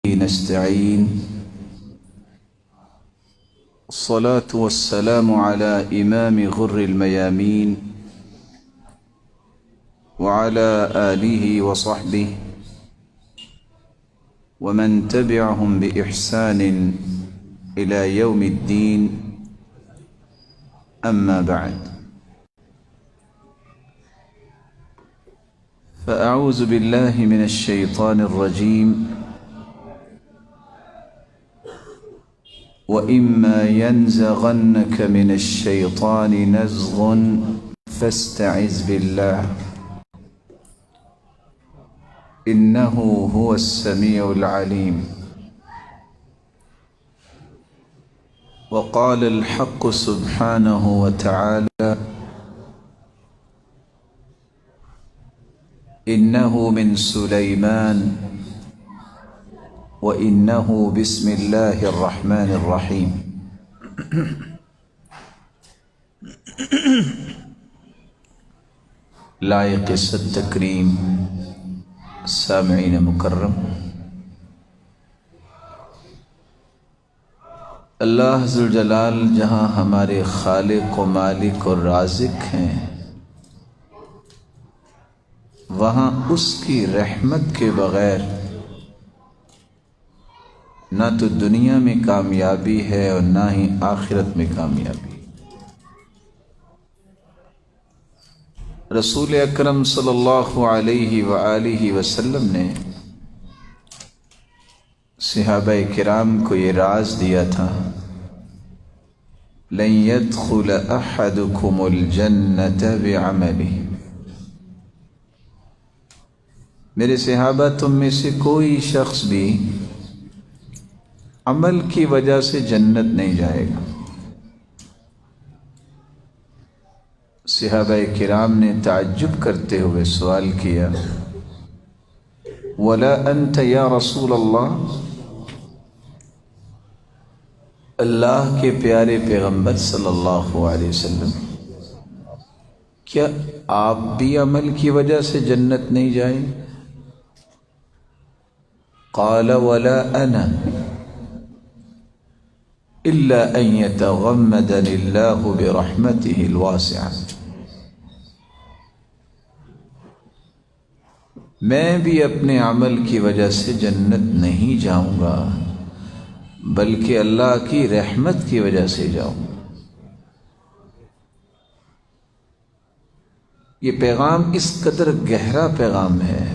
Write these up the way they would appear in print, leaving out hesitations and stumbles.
نستعين. الصلاة والسلام على إمام غر الميامين وعلى آله وصحبه ومن تبعهم بإحسان إلى يوم الدين. أما بعد، فأعوذ بالله من الشيطان الرجيم. وَإِمَّا يَنزَغَنَّكَ مِنَ الشَّيْطَانِ نَزْغٌ فَاسْتَعِذْ بِاللَّهِ إِنَّهُ هُوَ السَّمِيعُ الْعَلِيمُ. وقال الحق سبحانه وتعالى: إِنَّهُ مِن سُلَيْمَانَ وَإِنَّهُ بسم الله الرحمن الرحيم. لائق صد تکریم سامعین مکرم، اللہ ذوالجلال جہاں ہمارے خالق و مالک اور رازق ہیں، وہاں اس کی رحمت کے بغیر نہ تو دنیا میں کامیابی ہے اور نہ ہی آخرت میں کامیابی. رسول اکرم صلی اللہ علیہ وآلہ وسلم نے صحابہ کرام کو یہ راز دیا تھا: لن يدخل احدكم الجنة بعمله. میرے صحابہ تم میں سے کوئی شخص بھی عمل کی وجہ سے جنت نہیں جائے گا. صحابہ کرام نے تعجب کرتے ہوئے سوال کیا: ولا انت یا رسول اللہ؟ اللہ کے پیارے پیغمبر صلی اللہ علیہ وسلم، کیا آپ بھی عمل کی وجہ سے جنت نہیں جائیں؟ قال ولا انا الا ان يتغمدني الله برحمته الواسعة. میں بھی اپنے عمل کی وجہ سے جنت نہیں جاؤں گا، بلکہ اللہ کی رحمت کی وجہ سے جاؤں گا. یہ پیغام اس قدر گہرا پیغام ہے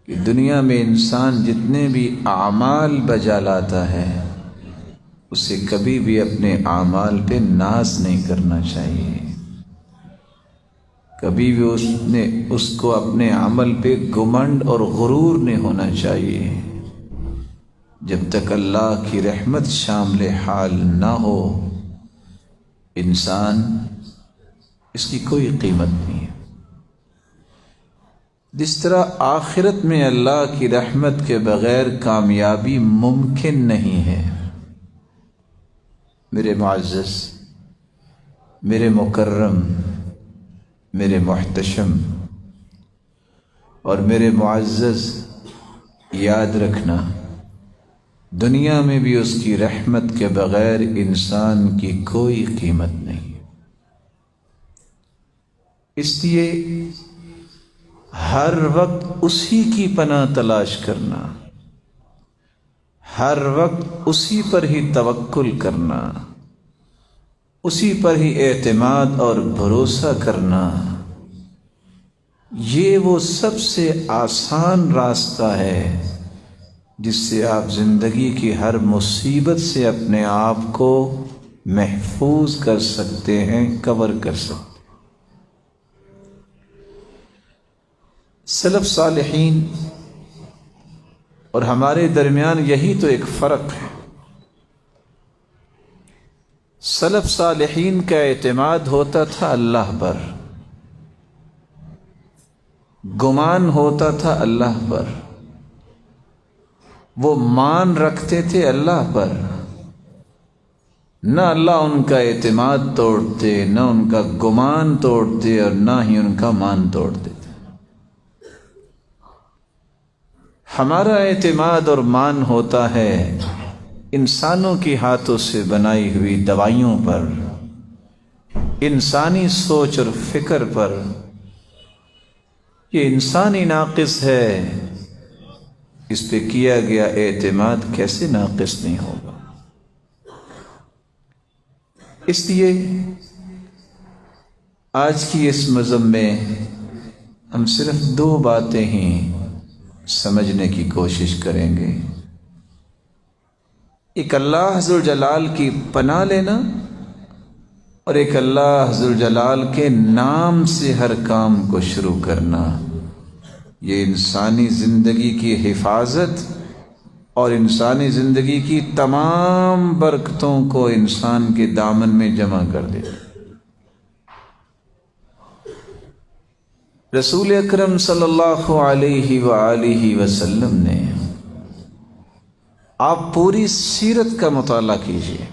کہ دنیا میں انسان جتنے بھی اعمال بجا لاتا ہے، اسے کبھی بھی اپنے اعمال پہ ناز نہیں کرنا چاہیے. کبھی بھی اس کو اپنے عمل پہ گمنڈ اور غرور نہیں ہونا چاہیے. جب تک اللہ کی رحمت شامل حال نہ ہو، انسان اس کی کوئی قیمت نہیں ہے. جس طرح آخرت میں اللہ کی رحمت کے بغیر کامیابی ممکن نہیں ہے. میرے معزز، میرے مکرم، میرے محتشم اور میرے معزز، یاد رکھنا، دنیا میں بھی اس کی رحمت کے بغیر انسان کی کوئی قیمت نہیں. اس لیے ہر وقت اسی کی پناہ تلاش کرنا، ہر وقت اسی پر ہی توکل کرنا، اسی پر ہی اعتماد اور بھروسہ کرنا، یہ وہ سب سے آسان راستہ ہے جس سے آپ زندگی کی ہر مصیبت سے اپنے آپ کو محفوظ کر سکتے ہیں، کور کر سکتے ہیں. سلف صالحین اور ہمارے درمیان یہی تو ایک فرق ہے. سلف صالحین کا اعتماد ہوتا تھا اللہ پر، گمان ہوتا تھا اللہ پر، وہ مان رکھتے تھے اللہ پر. نہ اللہ ان کا اعتماد توڑتے، نہ ان کا گمان توڑتے، اور نہ ہی ان کا مان توڑتے تھے. ہمارا اعتماد اور مان ہوتا ہے انسانوں کی ہاتھوں سے بنائی ہوئی دوائیوں پر، انسانی سوچ اور فکر پر۔ یہ انسانی ناقص ہے، اس پہ کیا گیا اعتماد کیسے ناقص نہیں ہوگا؟ اس لیے آج کی اس مضم میں ہم صرف 2 باتیں ہی سمجھنے کی کوشش کریں گے۔ ایک اللہ ذوالجلال کی پناہ لینا، اور ایک اللہ ذوالجلال کے نام سے ہر کام کو شروع کرنا۔ یہ انسانی زندگی کی حفاظت اور انسانی زندگی کی تمام برکتوں کو انسان کے دامن میں جمع کر دے۔ رسول اکرم صلی اللہ علیہ وآلہ وسلم نے، آپ پوری سیرت کا مطالعہ کیجیے،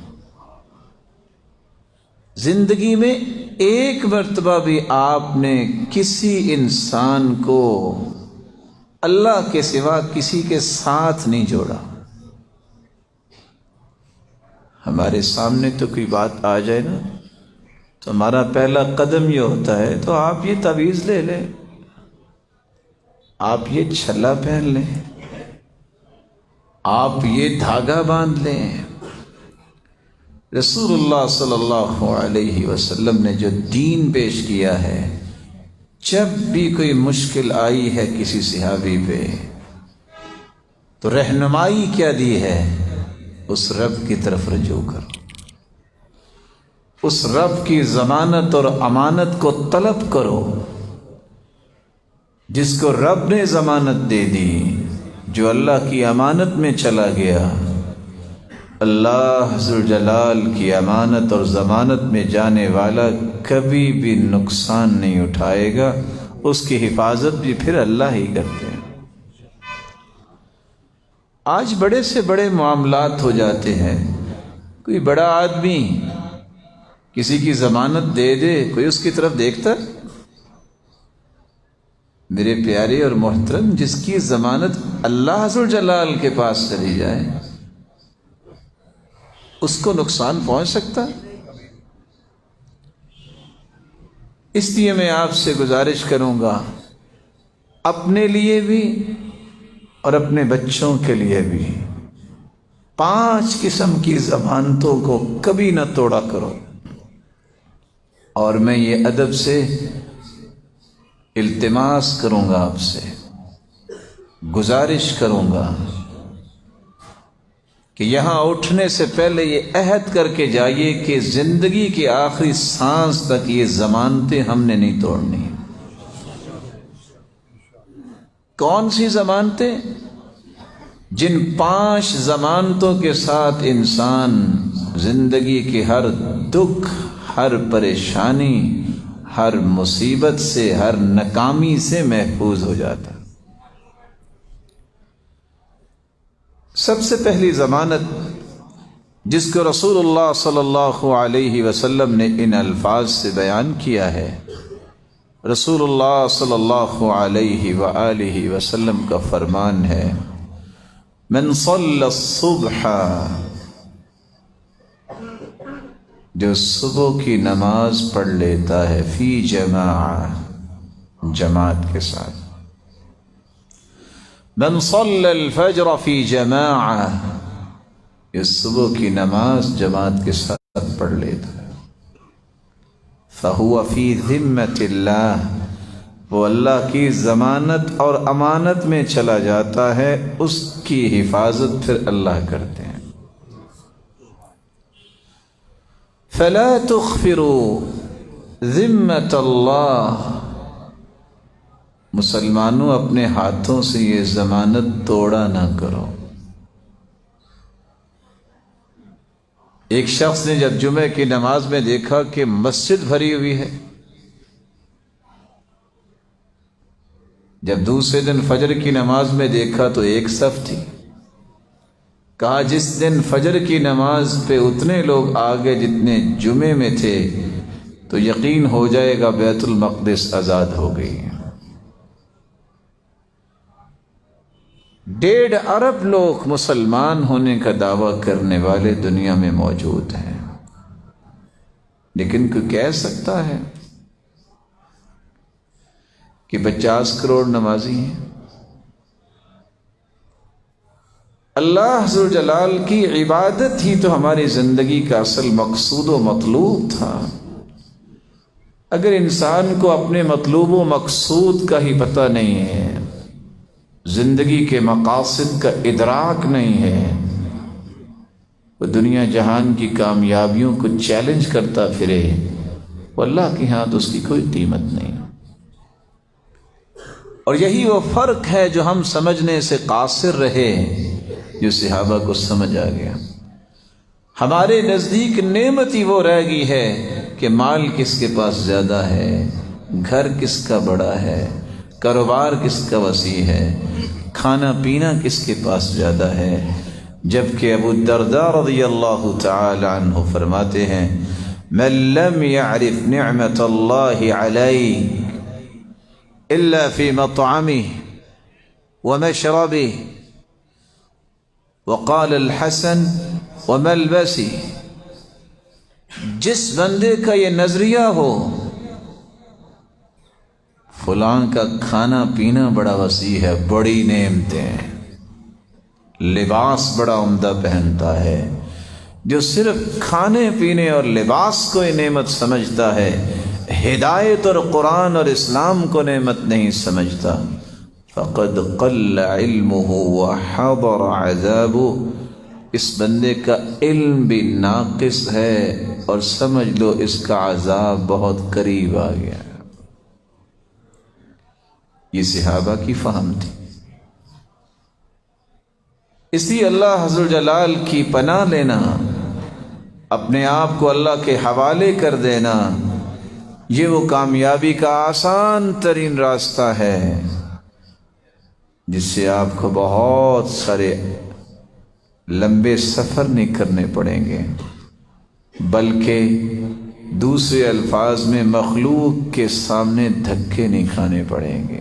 زندگی میں ایک مرتبہ بھی آپ نے کسی انسان کو اللہ کے سوا کسی کے ساتھ نہیں جوڑا۔ ہمارے سامنے تو کوئی بات آ جائے نا تو ہمارا پہلا قدم یہ ہوتا ہے تو آپ یہ تعویذ لے لیں، آپ یہ چھلا پہن لیں، آپ یہ دھاگا باندھ لیں۔ رسول اللہ صلی اللہ علیہ وسلم نے جو دین پیش کیا ہے، جب بھی کوئی مشکل آئی ہے کسی صحابی پہ تو رہنمائی کیا دی ہے؟ اس رب کی طرف رجوع کرو، اس رب کی ضمانت اور امانت کو طلب کرو، جس کو رب نے ضمانت دے دی، جو اللہ کی امانت میں چلا گیا، اللہ ذوالجلال کی امانت اور ضمانت میں جانے والا کبھی بھی نقصان نہیں اٹھائے گا، اس کی حفاظت بھی پھر اللہ ہی کرتے ہیں۔ آج بڑے سے بڑے معاملات ہو جاتے ہیں، کوئی بڑا آدمی کسی کی ضمانت دے دے، کوئی اس کی طرف دیکھتا؟ میرے پیارے اور محترم، جس کی ضمانت اللہ ذوالجلال کے پاس چلی جائے اس کو نقصان پہنچ سکتا؟ اس لیے میں آپ سے گزارش کروں گا، اپنے لیے بھی اور اپنے بچوں کے لیے بھی 5 قسم کی ضمانتوں کو کبھی نہ توڑا کرو۔ اور میں یہ ادب سے التماس کروں گا، آپ سے گزارش کروں گا کہ یہاں اٹھنے سے پہلے یہ عہد کر کے جائیے کہ زندگی کی آخری سانس تک یہ ضمانتیں ہم نے نہیں توڑنی۔ کون سی ضمانتیں؟ جن 5 ضمانتوں کے ساتھ انسان زندگی کی ہر دکھ، ہر پریشانی، ہر مصیبت سے، ہر ناکامی سے محفوظ ہو جاتا۔ سب سے پہلی ضمانت جس کو رسول اللہ صلی اللہ علیہ وسلم نے ان الفاظ سے بیان کیا ہے، رسول اللہ صلی اللہ علیہ وآلہ وسلم کا فرمان ہے، من صلی الصبح، جو صبح کی نماز پڑھ لیتا ہے، فی جماعہ، جماعت کے ساتھ، من صلی الفجر فی جماعہ، یہ صبح کی نماز جماعت کے ساتھ پڑھ لیتا ہے، فہو فی ذمۃ اللہ، وہ اللہ کی ضمانت اور امانت میں چلا جاتا ہے، اس کی حفاظت پھر اللہ کرتے ہیں۔ فلا تخفروا ذمۃ اللہ، مسلمانوں اپنے ہاتھوں سے یہ ضمانت توڑا نہ کرو۔ ایک شخص نے جب جمعہ کی نماز میں دیکھا کہ مسجد بھری ہوئی ہے، جب دوسرے دن فجر کی نماز میں دیکھا تو ایک صف تھی، کہا جس دن فجر کی نماز پہ اتنے لوگ آگے جتنے جمعے میں تھے تو یقین ہو جائے گا بیت المقدس آزاد ہو گئی۔ 1.5 ارب لوگ مسلمان ہونے کا دعویٰ کرنے والے دنیا میں موجود ہیں، لیکن کوئی کہہ سکتا ہے کہ 50 کروڑ نمازی ہیں؟ اللہ ذو الجلال کی عبادت ہی تو ہماری زندگی کا اصل مقصود و مطلوب تھا۔ اگر انسان کو اپنے مطلوب و مقصود کا ہی پتہ نہیں ہے، زندگی کے مقاصد کا ادراک نہیں ہے، وہ دنیا جہان کی کامیابیوں کو چیلنج کرتا پھرے، وہ اللہ کے ہاں تو اس کی کوئی قیمت نہیں۔ اور یہی وہ فرق ہے جو ہم سمجھنے سے قاصر رہے، جو صحابہ کو سمجھ آ گیا۔ ہمارے نزدیک نعمت ہی وہ رہ گئی ہے کہ مال کس کے پاس زیادہ ہے، گھر کس کا بڑا ہے، کاروبار کس کا وسیع ہے، کھانا پینا کس کے پاس زیادہ ہے، جبکہ ابو الدرداء رضی اللہ تعالی عنہ فرماتے ہیں من لم يعرف نعمت اللہ علیہ الا فی مطعمہ ومشربہ وقال الحسن وملبسہ، جس بندے کا یہ نظریہ ہو فلاں کا کھانا پینا بڑا وسیع ہے، بڑی نعمتیں، لباس بڑا عمدہ پہنتا ہے، جو صرف کھانے پینے اور لباس کو ہی نعمت سمجھتا ہے، ہدایت اور قرآن اور اسلام کو نعمت نہیں سمجھتا، فقد قل علمہ وحضر عذابہ، اس بندے کا علم بھی ناقص ہے اور سمجھ لو اس کا عذاب بہت قریب آ گیا۔ یہ صحابہ کی فہم تھی۔ اس لیے اللہ ذو الجلال کی پناہ لینا، اپنے آپ کو اللہ کے حوالے کر دینا، یہ وہ کامیابی کا آسان ترین راستہ ہے جس سے آپ کو بہت سارے لمبے سفر نہیں کرنے پڑیں گے، بلکہ دوسرے الفاظ میں مخلوق کے سامنے دھکے نہیں کھانے پڑیں گے۔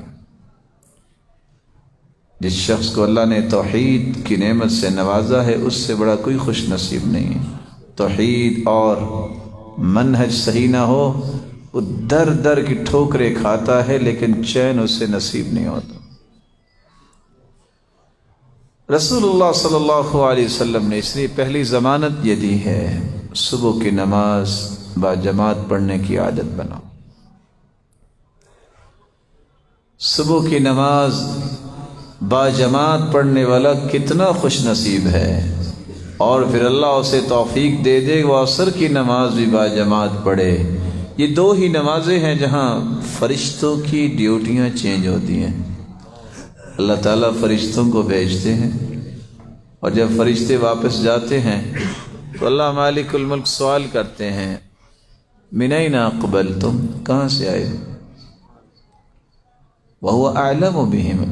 جس شخص کو اللہ نے توحید کی نعمت سے نوازا ہے، اس سے بڑا کوئی خوش نصیب نہیں ہے۔ توحید اور منہج صحیح نہ ہو، وہ در در کی ٹھوکریں کھاتا ہے لیکن چین اسے نصیب نہیں ہوتا۔ رسول اللہ صلی اللہ علیہ وسلم نے اس لیے پہلی ضمانت یہ دی ہے، صبح کی نماز با جماعت پڑھنے کی عادت بناؤ۔ صبح کی نماز با جماعت پڑھنے والا کتنا خوش نصیب ہے، اور پھر اللہ اسے توفیق دے دے وہ عصر کی نماز بھی با جماعت پڑھے۔ یہ 2 ہی نمازیں ہیں جہاں فرشتوں کی ڈیوٹیاں چینج ہوتی ہیں۔ اللہ تعالیٰ فرشتوں کو بھیجتے ہیں، اور جب فرشتے واپس جاتے ہیں تو اللہ مالک الملک سوال کرتے ہیں من این اقبلتم، کہاں سے آئے؟ وہو اعلم بہم،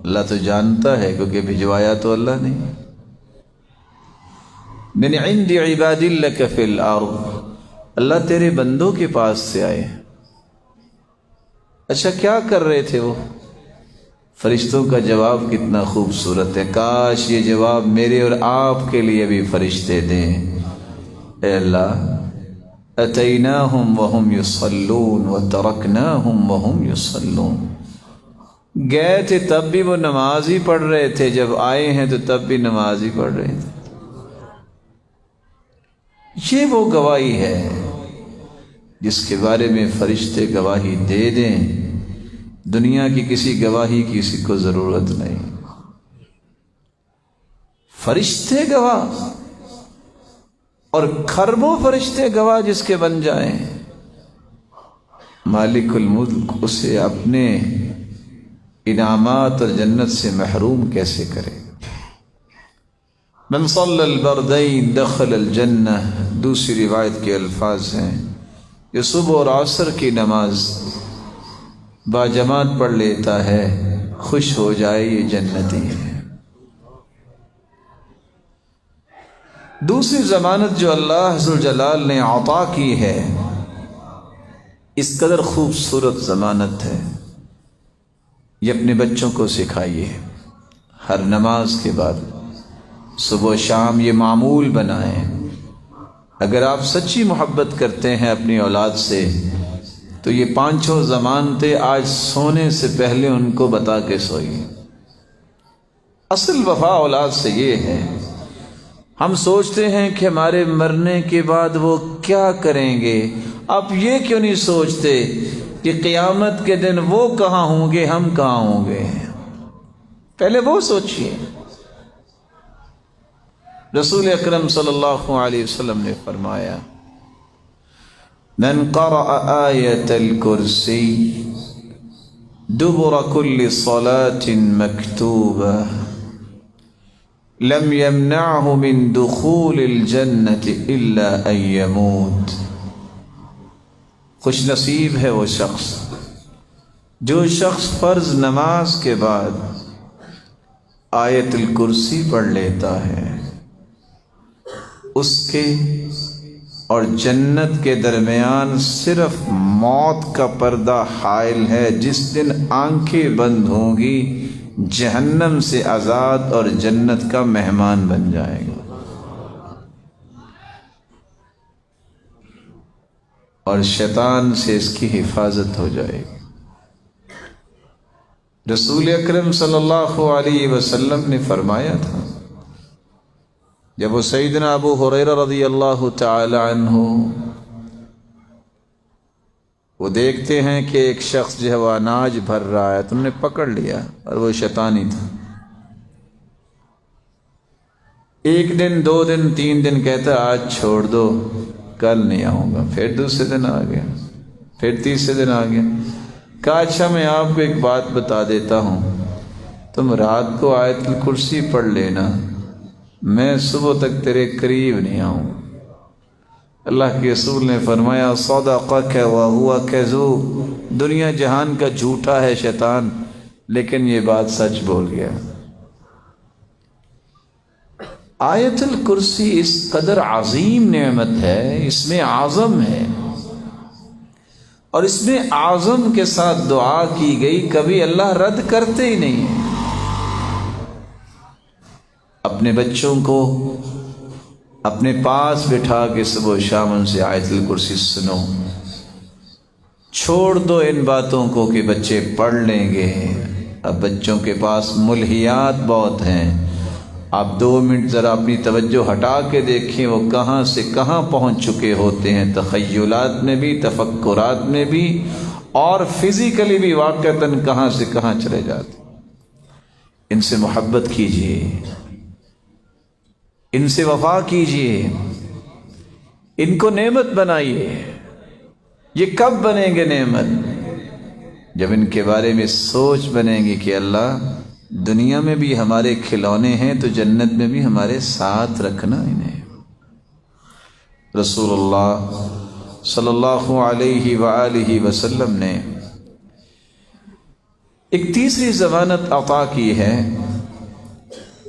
اللہ تو جانتا ہے کیونکہ بھجوایا تو اللہ نے۔ من عند عباد لک فی الارض، اللہ تیرے بندوں کے پاس سے آئے۔ اچھا کیا کر رہے تھے وہ؟ فرشتوں کا جواب کتنا خوبصورت ہے، کاش یہ جواب میرے اور آپ کے لیے بھی فرشتے دیں۔ اے اللہ، اتیناہم وہم یصلون وترکناہم وہم یصلون، گئے تھے تب بھی وہ نماز ہی پڑھ رہے تھے، جب آئے ہیں تو تب بھی نماز ہی پڑھ رہے تھے۔ یہ وہ گواہی ہے جس کے بارے میں فرشتے گواہی دے دیں، دنیا کی کسی گواہی کی کسی کو ضرورت نہیں۔ فرشتے گواہ، اور کھربوں فرشتے گواہ جس کے بن جائیں، مالک الملک اسے اپنے انعامات اور جنت سے محروم کیسے کرے؟ من صلی البردین دخل الجنہ، دوسری روایت کے الفاظ ہیں کہ صبح اور عصر کی نماز با جماعت پڑھ لیتا ہے، خوش ہو جائے یہ جنتی ہے۔ دوسری ضمانت جو اللہ ذو الجلال نے عطا کی ہے، اس قدر خوبصورت ضمانت ہے، یہ اپنے بچوں کو سکھائیے۔ ہر نماز کے بعد صبح و شام یہ معمول بنائیں۔ اگر آپ سچی محبت کرتے ہیں اپنی اولاد سے تو یہ پانچوں ضمانتیں آج سونے سے پہلے ان کو بتا کے سوئیے۔ اصل وفا اولاد سے یہ ہے۔ ہم سوچتے ہیں کہ ہمارے مرنے کے بعد وہ کیا کریں گے، آپ یہ کیوں نہیں سوچتے کہ قیامت کے دن وہ کہاں ہوں گے، ہم کہاں ہوں گے؟ پہلے وہ سوچئے۔ رسول اکرم صلی اللہ علیہ وسلم نے فرمایا من قرأ آیت الکرسی دبر كل صلاة مکتوبہ لم يمنعه من دخول الجنة الا ان يموت۔ خوش نصیب ہے وہ شخص جو شخص فرض نماز کے بعد آیت الکرسی پڑھ لیتا ہے، اس کے اور جنت کے درمیان صرف موت کا پردہ حائل ہے۔ جس دن آنکھیں بند ہوں گی جہنم سے آزاد اور جنت کا مہمان بن جائے گا، اور شیطان سے اس کی حفاظت ہو جائے گی۔ رسول اکرم صلی اللہ علیہ وسلم نے فرمایا تھا، جب وہ سیدنا ابو ہریرہ رضی اللہ تعالی عنہ وہ دیکھتے ہیں کہ ایک شخص جو ہے وہ اناج بھر رہا ہے، تم نے پکڑ لیا، اور وہ شیطانی تھا۔ ایک دن، 2 دن، 3 دن کہتا آج چھوڑ دو، کل نہیں آؤں گا، پھر دوسرے دن آ گیا، پھر تیسرے دن آ گیا۔ کہا اچھا میں آپ کو ایک بات بتا دیتا ہوں، تم رات کو آیت الکرسی پڑھ لینا، میں صبح تک تیرے قریب نہیں آؤں۔ اللہ کے رسول نے فرمایا صدقک وہو کذوب، دنیا جہان کا جھوٹا ہے شیطان، لیکن یہ بات سچ بول گیا۔ آیت الکرسی اس قدر عظیم نعمت ہے، اس میں اعظم ہے، اور اس میں اعظم کے ساتھ دعا کی گئی، کبھی اللہ رد کرتے ہی نہیں ہیں۔ اپنے بچوں کو اپنے پاس بٹھا کے صبح و شام ان سے آیت الکرسی سنو، چھوڑ دو ان باتوں کو کہ بچے پڑھ لیں گے۔ اب بچوں کے پاس ملہیات بہت ہیں، آپ 2 منٹ ذرا اپنی توجہ ہٹا کے دیکھیں وہ کہاں سے کہاں پہنچ چکے ہوتے ہیں، تخیلات میں بھی، تفکرات میں بھی، اور فزیکلی بھی واقعتاً کہاں سے کہاں چلے جاتے۔ ان سے محبت کیجیے، ان سے وفا کیجیے، ان کو نعمت بنائیے۔ یہ کب بنیں گے نعمت؟ جب ان کے بارے میں سوچ بنیں گی کہ اللہ دنیا میں بھی ہمارے کھلونے ہیں تو جنت میں بھی ہمارے ساتھ رکھنا انہیں۔ رسول اللہ صلی اللہ علیہ وآلہ وسلم نے ایک تیسری ضمانت عطا کی ہے،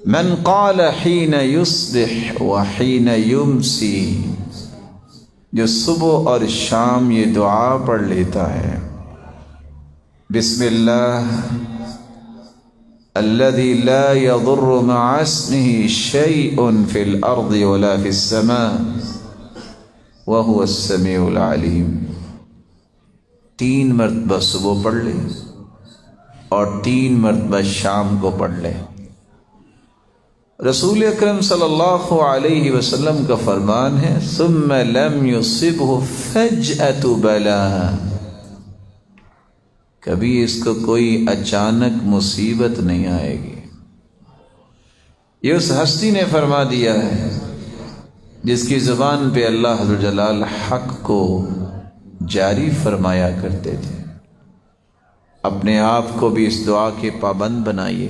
من قال حین یصبح وحین یمسی، جو صبح اور شام یہ دعا پڑھ لیتا ہے، بسم اللہ الذي لا يضر مع اسمه شيء في الارض ولا في السماء وهو السميع العليم۔ 3 مرتبہ صبح پڑھ لے اور 3 مرتبہ شام کو پڑھ لے۔ رسول اکرم صلی اللہ علیہ وسلم کا فرمان ہے ثم لم يصبه فجأة بلاء، کبھی اس کو کوئی اچانک مصیبت نہیں آئے گی۔ یہ اس ہستی نے فرما دیا ہے جس کی زبان پہ اللہ عز و جلال حق کو جاری فرمایا کرتے تھے۔ اپنے آپ کو بھی اس دعا کے پابند بنائیے،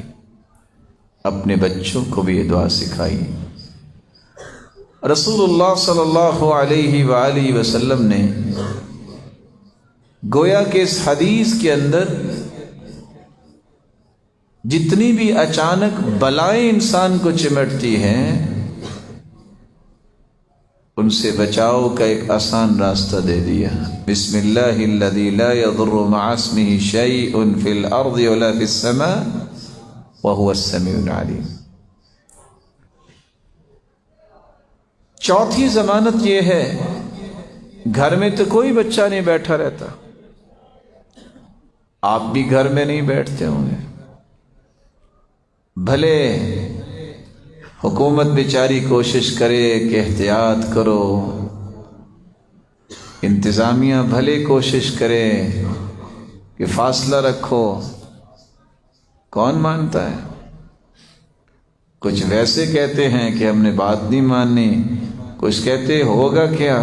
اپنے بچوں کو بھی یہ دعا سکھائیے۔ رسول اللہ صلی اللہ علیہ وآلہ وسلم نے گویا کہ اس حدیث کے اندر جتنی بھی اچانک بلائیں انسان کو چمٹتی ہیں ان سے بچاؤ کا ایک آسان راستہ دے دیا۔ بسم اللہ الذی لا یضر مع اسمہ شیء فی الارض ولا فی السماء وهو السمیع العلیم۔ چوتھی ضمانت یہ ہے، گھر میں تو کوئی بچہ نہیں بیٹھا رہتا، آپ بھی گھر میں نہیں بیٹھتے ہوں گے، بھلے حکومت بیچاری کوشش کرے کہ احتیاط کرو، انتظامیہ بھلے کوشش کرے کہ فاصلہ رکھو، کون مانتا ہے؟ کچھ ویسے کہتے ہیں کہ ہم نے بات نہیں ماننی، کچھ کہتے ہوگا کیا،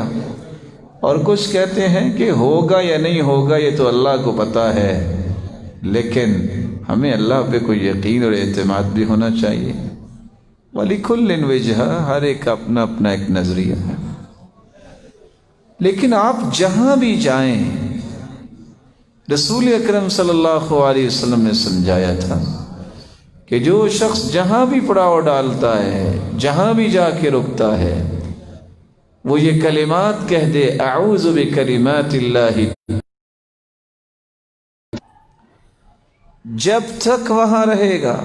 اور کچھ کہتے ہیں کہ ہوگا یا نہیں ہوگا یہ تو اللہ کو پتہ ہے، لیکن ہمیں اللہ پہ کوئی یقین اور اعتماد بھی ہونا چاہیے۔ وَلِكُلٍّ وِجْهَةٌ، ہر ایک کا اپنا اپنا ایک نظریہ ہے۔ لیکن آپ جہاں بھی جائیں، رسول اکرم صلی اللہ علیہ وسلم نے سمجھایا تھا کہ جو شخص جہاں بھی پڑاؤ ڈالتا ہے، جہاں بھی جا کے رکتا ہے، وہ یہ کلمات کہہ دے، اعوذ بکلمات اللہ، جب تک وہاں رہے گا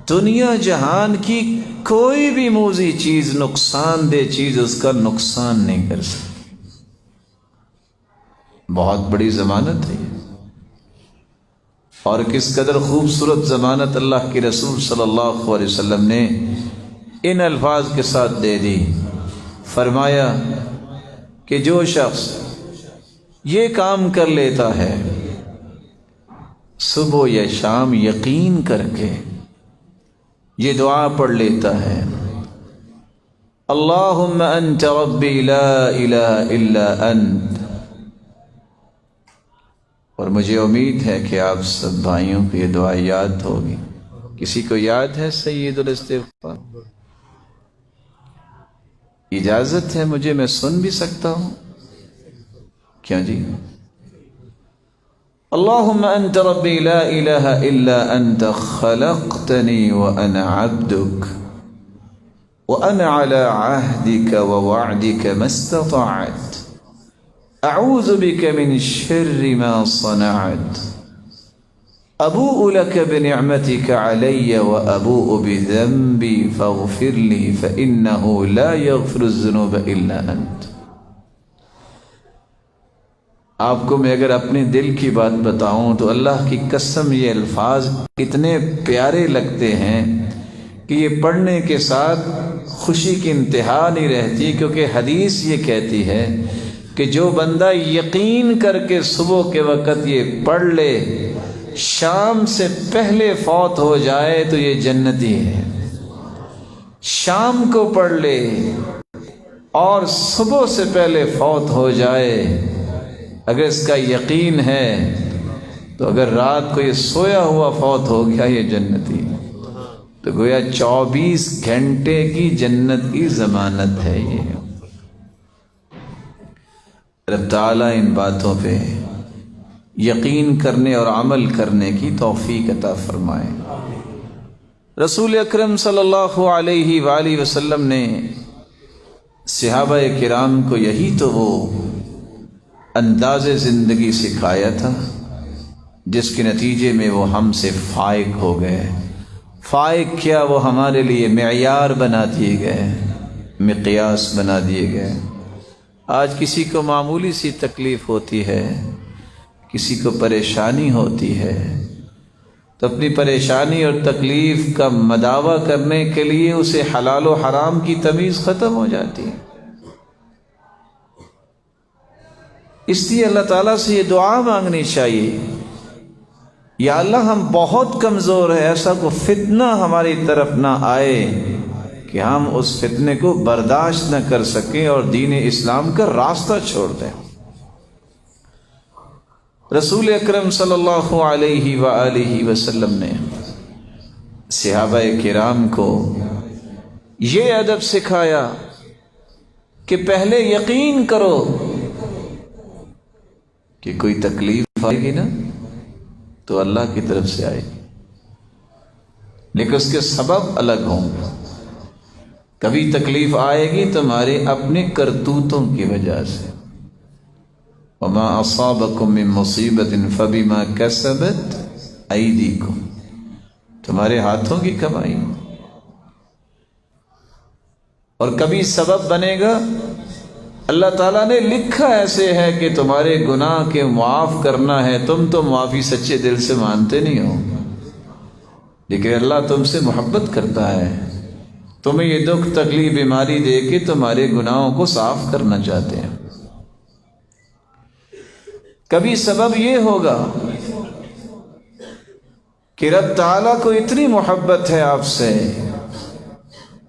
دنیا جہان کی کوئی بھی موذی چیز، نقصان دہ چیز اس کا نقصان نہیں کر سکتی۔ بہت بڑی ضمانت ہے یہ، اور کس قدر خوبصورت ضمانت اللہ کے رسول صلی اللہ علیہ وسلم نے ان الفاظ کے ساتھ دے دی۔ فرمایا کہ جو شخص یہ کام کر لیتا ہے صبح یا شام، یقین کر کے یہ دعا پڑھ لیتا ہے، اللہم انت ربی لا الہ الا انت، اور مجھے امید ہے کہ آپ سب بھائیوں کو یہ دعا یاد ہوگی۔ کسی کو یاد ہے سید الاستغفار؟ اجازت ہے مجھے، میں سن بھی سکتا ہوں کیا جی؟ اللہم انت ربی لا الہ الا انت خلقتنی وانا عبدک وانا علی عہدک ووعدک ما استطعت اعوذ بک من شر ما صنعت ابوء لک بنعمتک علی وابوء بذنبی فاغفر لی فانہ لا یغفر الذنوب الا انت۔ آپ کو میں اگر اپنے دل کی بات بتاؤں تو اللہ کی قسم یہ الفاظ اتنے پیارے لگتے ہیں کہ یہ پڑھنے کے ساتھ خوشی کی انتہا نہیں رہتی، کیونکہ حدیث یہ کہتی ہے کہ جو بندہ یقین کر کے صبح کے وقت یہ پڑھ لے، شام سے پہلے فوت ہو جائے تو یہ جنتی ہے۔ شام کو پڑھ لے اور صبح سے پہلے فوت ہو جائے، اگر اس کا یقین ہے تو اگر رات کو یہ سویا ہوا فوت ہو گیا یہ جنتی، تو گویا 24 گھنٹے کی جنت کی ضمانت ہے یہ۔ رب تعالیٰ ان باتوں پہ یقین کرنے اور عمل کرنے کی توفیق عطا فرمائے۔ رسول اکرم صلی اللہ علیہ وآلہ وسلم نے صحابہ کرام کو یہی تو وہ انداز زندگی سکھایا تھا جس کے نتیجے میں وہ ہم سے فائق ہو گئے۔ فائق کیا، وہ ہمارے لیے معیار بنا دیے گئے، مقیاس بنا دیے گئے۔ آج کسی کو معمولی سی تکلیف ہوتی ہے، کسی کو پریشانی ہوتی ہے، تو اپنی پریشانی اور تکلیف کا مداوع کرنے کے لیے اسے حلال و حرام کی تمیز ختم ہو جاتی ہے۔ اس لیے اللہ تعالیٰ سے یہ دعا مانگنی چاہیے، یا اللہ ہم بہت کمزور ہیں، ایسا کوئی فتنہ ہماری طرف نہ آئے کہ ہم اس فتنے کو برداشت نہ کر سکیں اور دین اسلام کا راستہ چھوڑ دیں۔ رسول اکرم صلی اللہ علیہ وآلہ وسلم نے صحابہ کرام کو یہ ادب سکھایا کہ پہلے یقین کرو کہ کوئی تکلیف آئے گی نا تو اللہ کی طرف سے آئے گی، لیکن اس کے سبب الگ ہوں گے۔ کبھی تکلیف آئے گی تمہارے اپنے کرتوتوں کی وجہ سے، وما اصابکم من مصیبت فبما کسبت ایدیکم، تمہارے ہاتھوں کی کمائی، اور کبھی سبب بنے گا، اللہ تعالیٰ نے لکھا ایسے ہے کہ تمہارے گناہ کے معاف کرنا ہے، تم تو معافی سچے دل سے مانتے نہیں ہو، لیکن اللہ تم سے محبت کرتا ہے، تمہیں یہ دکھ تکلیف بیماری دے کے تمہارے گناہوں کو صاف کرنا چاہتے ہیں۔ کبھی سبب یہ ہوگا کہ رب تعالیٰ کو اتنی محبت ہے آپ سے،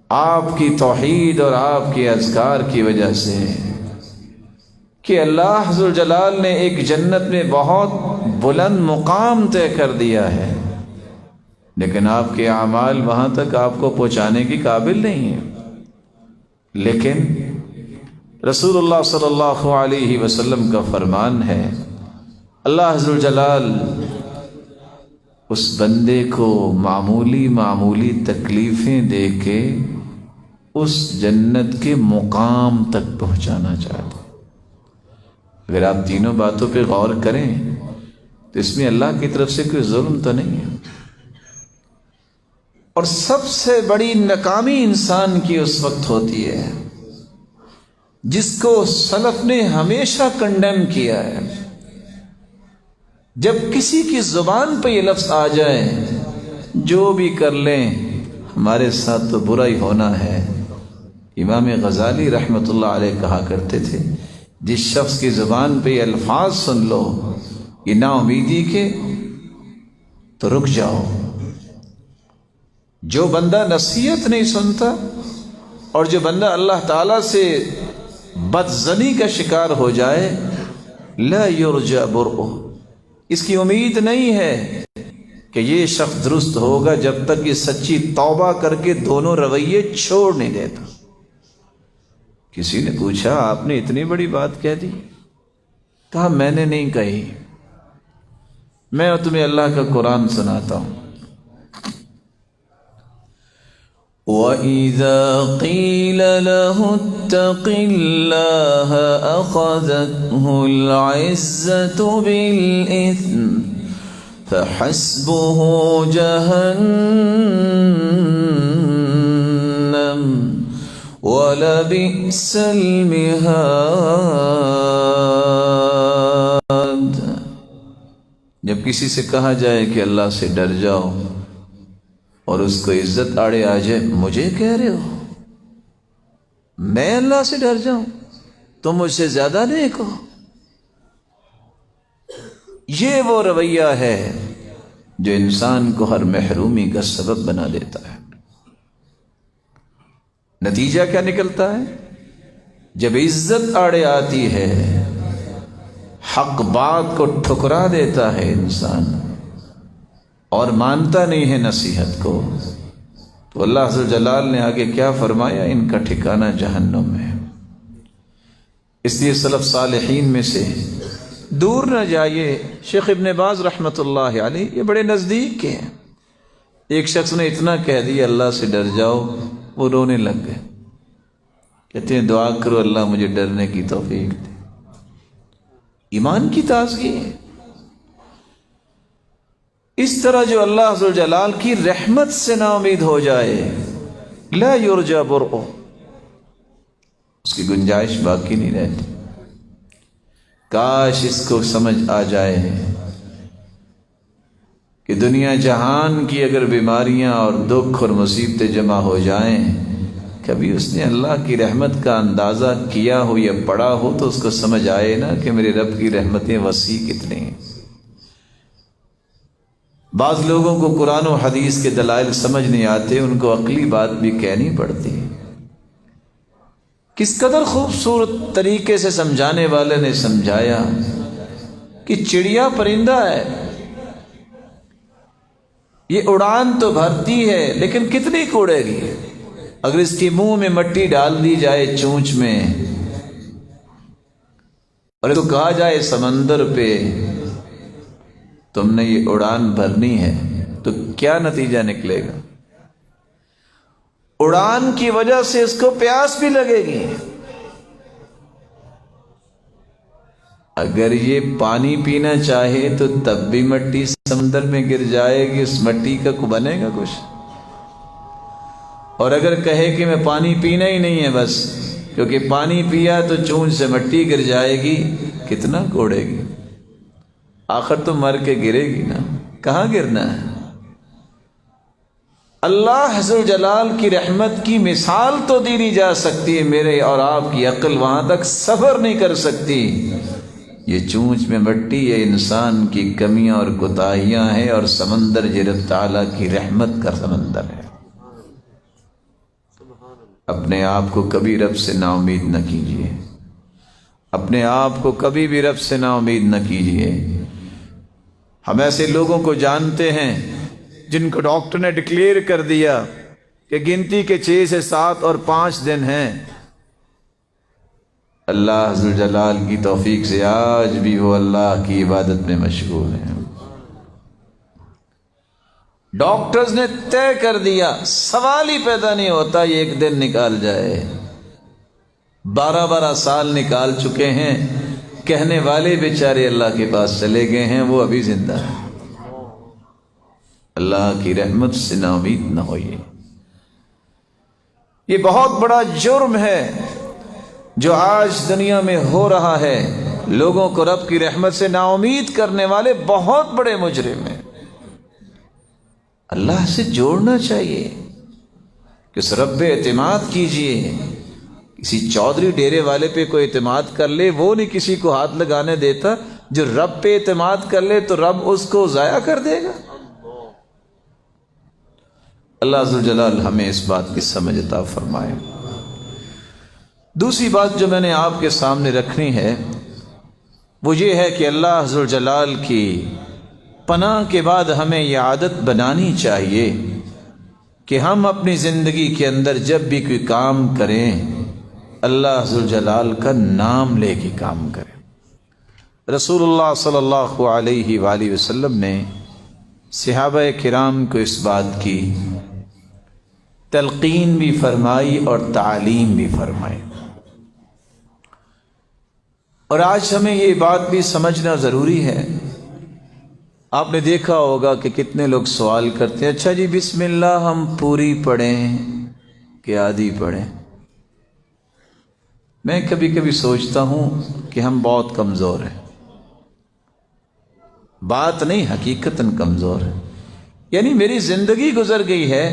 آپ کی توحید اور آپ کے اذکار کی وجہ سے، کہ اللہ ذو الجلال نے ایک جنت میں بہت بلند مقام طے کر دیا ہے، لیکن آپ کے اعمال وہاں تک آپ کو پہنچانے کی قابل نہیں ہیں۔ لیکن رسول اللہ صلی اللہ علیہ وسلم کا فرمان ہے، اللہ ذو الجلال اس بندے کو معمولی تکلیفیں دے کے اس جنت کے مقام تک پہنچانا چاہتا۔ اگر آپ تینوں باتوں پہ غور کریں تو اس میں اللہ کی طرف سے کوئی ظلم تو نہیں ہے۔ اور سب سے بڑی ناکامی انسان کی اس وقت ہوتی ہے جس کو سلف نے ہمیشہ کنڈیم کیا ہے، جب کسی کی زبان پہ یہ لفظ آ جائے، جو بھی کر لیں ہمارے ساتھ تو برا ہی ہونا ہے۔ امام غزالی رحمۃ اللہ علیہ کہا کرتے تھے، جس شخص کی زبان پہ یہ الفاظ سن لو یہ نا امیدی کے، تو رک جاؤ۔ جو بندہ نصیحت نہیں سنتا اور جو بندہ اللہ تعالیٰ سے بدظنی کا شکار ہو جائے، لا یرجى برؤہ، اس کی امید نہیں ہے کہ یہ شخص درست ہوگا جب تک یہ سچی توبہ کر کے دونوں رویے چھوڑ نہیں دیتا۔ کسی نے پوچھا، آپ نے اتنی بڑی بات کہہ دی؟ کہا میں نے نہیں کہی، میں تمہیں اللہ کا قرآن سناتا ہوں۔ وَإِذَا قِيلَ لَهُ اتَّقِ اللَّهَ أَخَذَتْهُ الْعِزَّةُ بِالْإِثْمِ فَحَسْبُهُ جَهَنَّمُ وَلَبِئْسَ الْمِهَادُ۔ جب کسی سے کہا جائے کہ اللہ سے ڈر جاؤ اور اس کو عزت آڑے آ جائے، مجھے کہہ رہے ہو میں اللہ سے ڈر جاؤں، تم مجھ سے زیادہ نیک ہو۔ یہ وہ رویہ ہے جو انسان کو ہر محرومی کا سبب بنا دیتا ہے۔ نتیجہ کیا نکلتا ہے؟ جب عزت آڑے آتی ہے، حق بات کو ٹھکرا دیتا ہے انسان اور مانتا نہیں ہے نصیحت کو، تو اللہ عز و جلال نے آگے کیا فرمایا؟ ان کا ٹھکانہ جہنم ہے۔ اس لیے سلف صالحین میں سے دور نہ جائیے۔ شیخ ابن باز رحمۃ اللہ علیہ یہ بڑے نزدیک کے ہیں۔ ایک شخص نے اتنا کہہ دیا اللہ سے ڈر جاؤ، وہ رونے لگ گئے، کہتے ہیں دعا کرو اللہ مجھے ڈرنے کی توفیق دے۔ ایمان کی تازگی ہے۔ اس طرح جو اللہ عز و جلال کی رحمت سے نا امید ہو جائے، لا یرجى برؤہ، اس کی گنجائش باقی نہیں رہتی۔ کاش اس کو سمجھ آ جائے کہ دنیا جہان کی اگر بیماریاں اور دکھ اور مصیبتیں جمع ہو جائیں، کبھی اس نے اللہ کی رحمت کا اندازہ کیا ہو یا پڑھا ہو تو اس کو سمجھ آئے نا کہ میرے رب کی رحمتیں وسیع کتنی ہیں۔ بعض لوگوں کو قرآن و حدیث کے دلائل سمجھ نہیں آتے، ان کو عقلی بات بھی کہنی پڑتی۔ کس قدر خوبصورت طریقے سے سمجھانے والے نے سمجھایا کہ چڑیا پرندہ ہے، یہ اڑان تو بھرتی ہے لیکن کتنی کوڑے گی؟ اگر اس کے منہ میں مٹی ڈال دی جائے چونچ میں اور اس کو کہا جائے سمندر پہ تم نے یہ اڑان بھرنی ہے، تو کیا نتیجہ نکلے گا؟ اڑان کی وجہ سے اس کو پیاس بھی لگے گی۔ اگر یہ پانی پینا چاہے تو تب بھی مٹی سے سمندر میں گر جائے گی اس مٹی کا کو بنے گا کچھ؟ اور اگر کہے کہ میں پانی پینا ہی نہیں ہے بس، کیونکہ پانی پیا تو چونچ سے مٹی گر جائے گی، کتنا کوڑے گی؟ آخر تو مر کے گرے گی نا، کہاں گرنا ہے؟ اللہ حضر جلال کی رحمت کی مثال تو دی نہیں جا سکتی، میرے اور آپ کی عقل وہاں تک سفر نہیں کر سکتی۔ یہ چونچ میں مٹی یہ انسان کی کمیاں اور کوتاہیاں ہیں، اور سمندر یہ رب تعالیٰ کی رحمت کا سمندر ہے۔ اپنے آپ کو کبھی رب سے نا امید نہ کیجیے، اپنے آپ کو کبھی بھی رب سے نا امید نہ کیجیے۔ ہم ایسے لوگوں کو جانتے ہیں جن کو ڈاکٹر نے ڈکلیئر کر دیا کہ گنتی کے 6 سے 7 اور 5 دن ہیں۔ اللہ حضر جلال کی توفیق سے آج بھی وہ اللہ کی عبادت میں مشغول ہیں۔ ڈاکٹرز نے طے کر دیا، سوال ہی پیدا نہیں ہوتا یہ ایک دن نکال جائے۔ 12 سال نکال چکے ہیں، کہنے والے بیچارے اللہ کے پاس چلے گئے ہیں، وہ ابھی زندہ ہیں۔ اللہ کی رحمت سے نا امید نہ ہوئیے۔ یہ بہت بڑا جرم ہے جو آج دنیا میں ہو رہا ہے۔ لوگوں کو رب کی رحمت سے نا امید کرنے والے بہت بڑے مجرم ہیں۔ اللہ سے جوڑنا چاہیے کہ اس رب پہ اعتماد کیجئے۔ کسی چودھری ڈیرے والے پہ کوئی اعتماد کر لے، وہ نہیں کسی کو ہاتھ لگانے دیتا۔ جو رب پہ اعتماد کر لے تو رب اس کو ضائع کر دے گا۔ اللہ عز و جلال ہمیں اس بات کی سمجھ عطا فرمائے۔ دوسری بات جو میں نے آپ کے سامنے رکھنی ہے وہ یہ ہے کہ اللہ عز و جلال کی پناہ کے بعد ہمیں یہ عادت بنانی چاہیے کہ ہم اپنی زندگی کے اندر جب بھی کوئی کام کریں اللہ عز و جلال کا نام لے کے کام کریں۔ رسول اللہ صلی اللہ علیہ وآلہ وسلم نے صحابہ کرام کو اس بات کی تلقین بھی فرمائی اور تعلیم بھی فرمائی۔ اور آج ہمیں یہ بات بھی سمجھنا ضروری ہے۔ آپ نے دیکھا ہوگا کہ کتنے لوگ سوال کرتے ہیں، اچھا جی بسم اللہ ہم پوری پڑھیں کہ آدھی پڑھیں؟ میں کبھی کبھی سوچتا ہوں کہ ہم بہت کمزور ہیں۔ بات نہیں، حقیقتاً کمزور ہے۔ یعنی میری زندگی گزر گئی ہے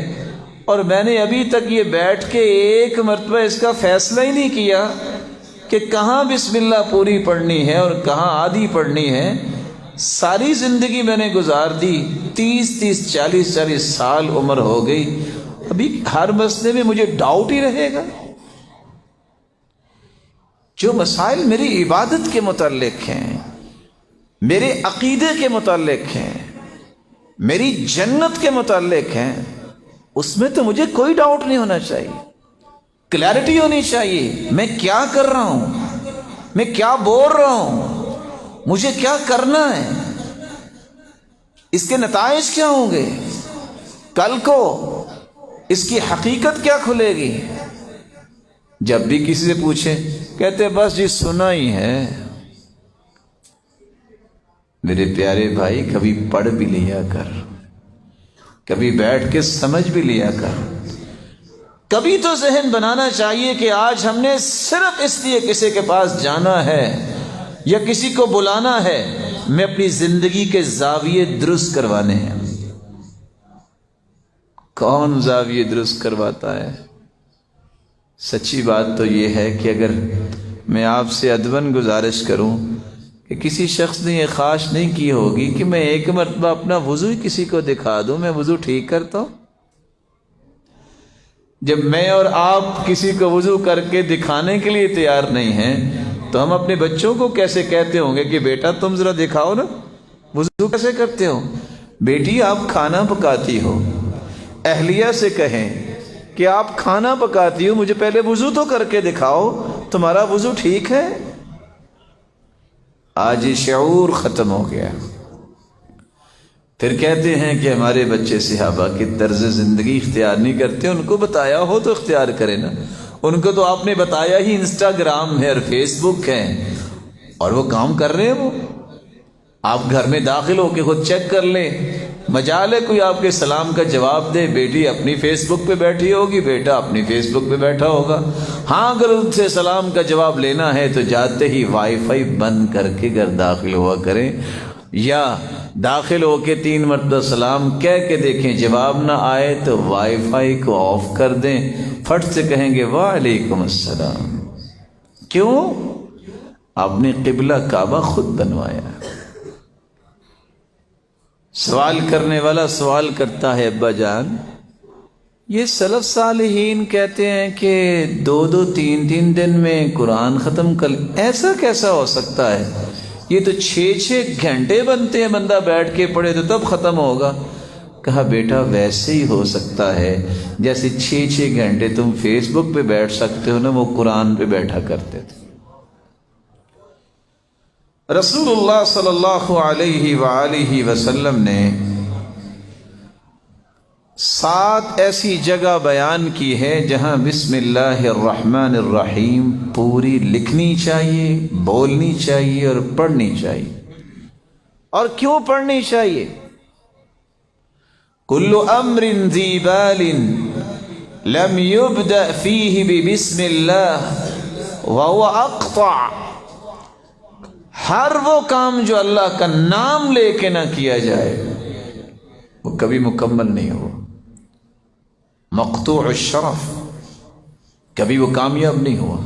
اور میں نے ابھی تک یہ بیٹھ کے ایک مرتبہ اس کا فیصلہ ہی نہیں کیا کہ کہاں بسم اللہ پوری پڑھنی ہے اور کہاں آدھی پڑھنی ہے۔ ساری زندگی میں نے گزار دی، 30 40 سال عمر ہو گئی، ابھی ہر مسئلے میں مجھے ڈاؤٹ ہی رہے گا۔ جو مسائل میری عبادت کے متعلق ہیں، میرے عقیدے کے متعلق ہیں، میری جنت کے متعلق ہیں، اس میں تو مجھے کوئی ڈاؤٹ نہیں ہونا چاہیے، کلیئرٹی ہونی چاہیے۔ میں کیا کر رہا ہوں، میں کیا بول رہا ہوں، مجھے کیا کرنا ہے، اس کے نتائج کیا ہوں گے، کل کو اس کی حقیقت کیا کھلے گی۔ جب بھی کسی سے پوچھیں کہتے بس جی سنا ہی ہے۔ میرے پیارے بھائی کبھی پڑھ بھی لیا کر، کبھی بیٹھ کے سمجھ بھی لیا کر، کبھی تو ذہن بنانا چاہیے کہ آج ہم نے صرف اس لیے کسی کے پاس جانا ہے یا کسی کو بلانا ہے، میں اپنی زندگی کے زاویے درست کروانے ہیں۔ کون زاویے درست کرواتا ہے؟ سچی بات تو یہ ہے کہ اگر میں آپ سے ادباً گزارش کروں کہ کسی شخص نے یہ خواہش نہیں کی ہوگی کہ میں ایک مرتبہ اپنا وضو ہی کسی کو دکھا دوں، میں وضو ٹھیک کرتا ہوں۔ جب میں اور آپ کسی کو وضو کر کے دکھانے کے لیے تیار نہیں ہیں تو ہم اپنے بچوں کو کیسے کہتے ہوں گے کہ بیٹا تم ذرا دکھاؤ نا وضو کیسے کرتے ہو؟ بیٹی آپ کھانا پکاتی ہو، اہلیہ سے کہیں کہ آپ کھانا پکاتی ہو، مجھے پہلے وضو تو کر کے دکھاؤ، تمہارا وضو ٹھیک ہے؟ آج یہ شعور ختم ہو گیا۔ پھر کہتے ہیں کہ ہمارے بچے صحابہ کی طرز زندگی اختیار نہیں کرتے، ان کو بتایا ہو تو اختیار کرے نا۔ ان کو تو آپ نے بتایا ہی انسٹاگرام ہے اور فیس بک ہے اور وہ کام کر رہے ہیں۔ وہ آپ گھر میں داخل ہو کے خود چیک کر لیں، مجال ہے کوئی آپ کے سلام کا جواب دے، بیٹی اپنی فیس بک پہ بیٹھی ہوگی، بیٹا اپنی فیس بک پہ بیٹھا ہوگا۔ ہاں اگر ان سے سلام کا جواب لینا ہے تو جاتے ہی وائی فائی بند کر کے گھر داخل ہوا کریں، یا داخل ہو کے 3 مرتبہ سلام کہہ کے دیکھیں، جواب نہ آئے تو وائی فائی کو آف کر دیں، فٹ سے کہیں گے وعلیکم السلام۔ کیوں؟ آپ نے قبلہ کعبہ خود بنوایا۔ سوال کرنے والا سوال کرتا ہے، ابا جان یہ سلف صالحین کہتے ہیں کہ 2 3 دن میں قرآن ختم کر، ایسا کیسا ہو سکتا ہے؟ یہ تو 6 گھنٹے بنتے ہیں، بندہ بیٹھ کے پڑھے تو تب ختم ہوگا۔ کہا بیٹا ویسے ہی ہو سکتا ہے جیسے 6 گھنٹے تم فیس بک پہ بیٹھ سکتے ہو نا، وہ قرآن پہ بیٹھا کرتے تھے۔ رسول اللہ صلی اللہ علیہ وآلہ وسلم نے 7 ایسی جگہ بیان کی ہے جہاں بسم اللہ الرحمن الرحیم پوری لکھنی چاہیے، بولنی چاہیے اور پڑھنی چاہیے۔ اور کیوں پڑھنی چاہیے؟ کل امر ذی بال لم یبدأ فیہ ببسم اللہ وهو اقطع، ہر وہ کام جو اللہ کا نام لے کے نہ کیا جائے وہ کبھی مکمل نہیں ہوا، مقطوع الشرف، کبھی وہ کامیاب نہیں ہوا۔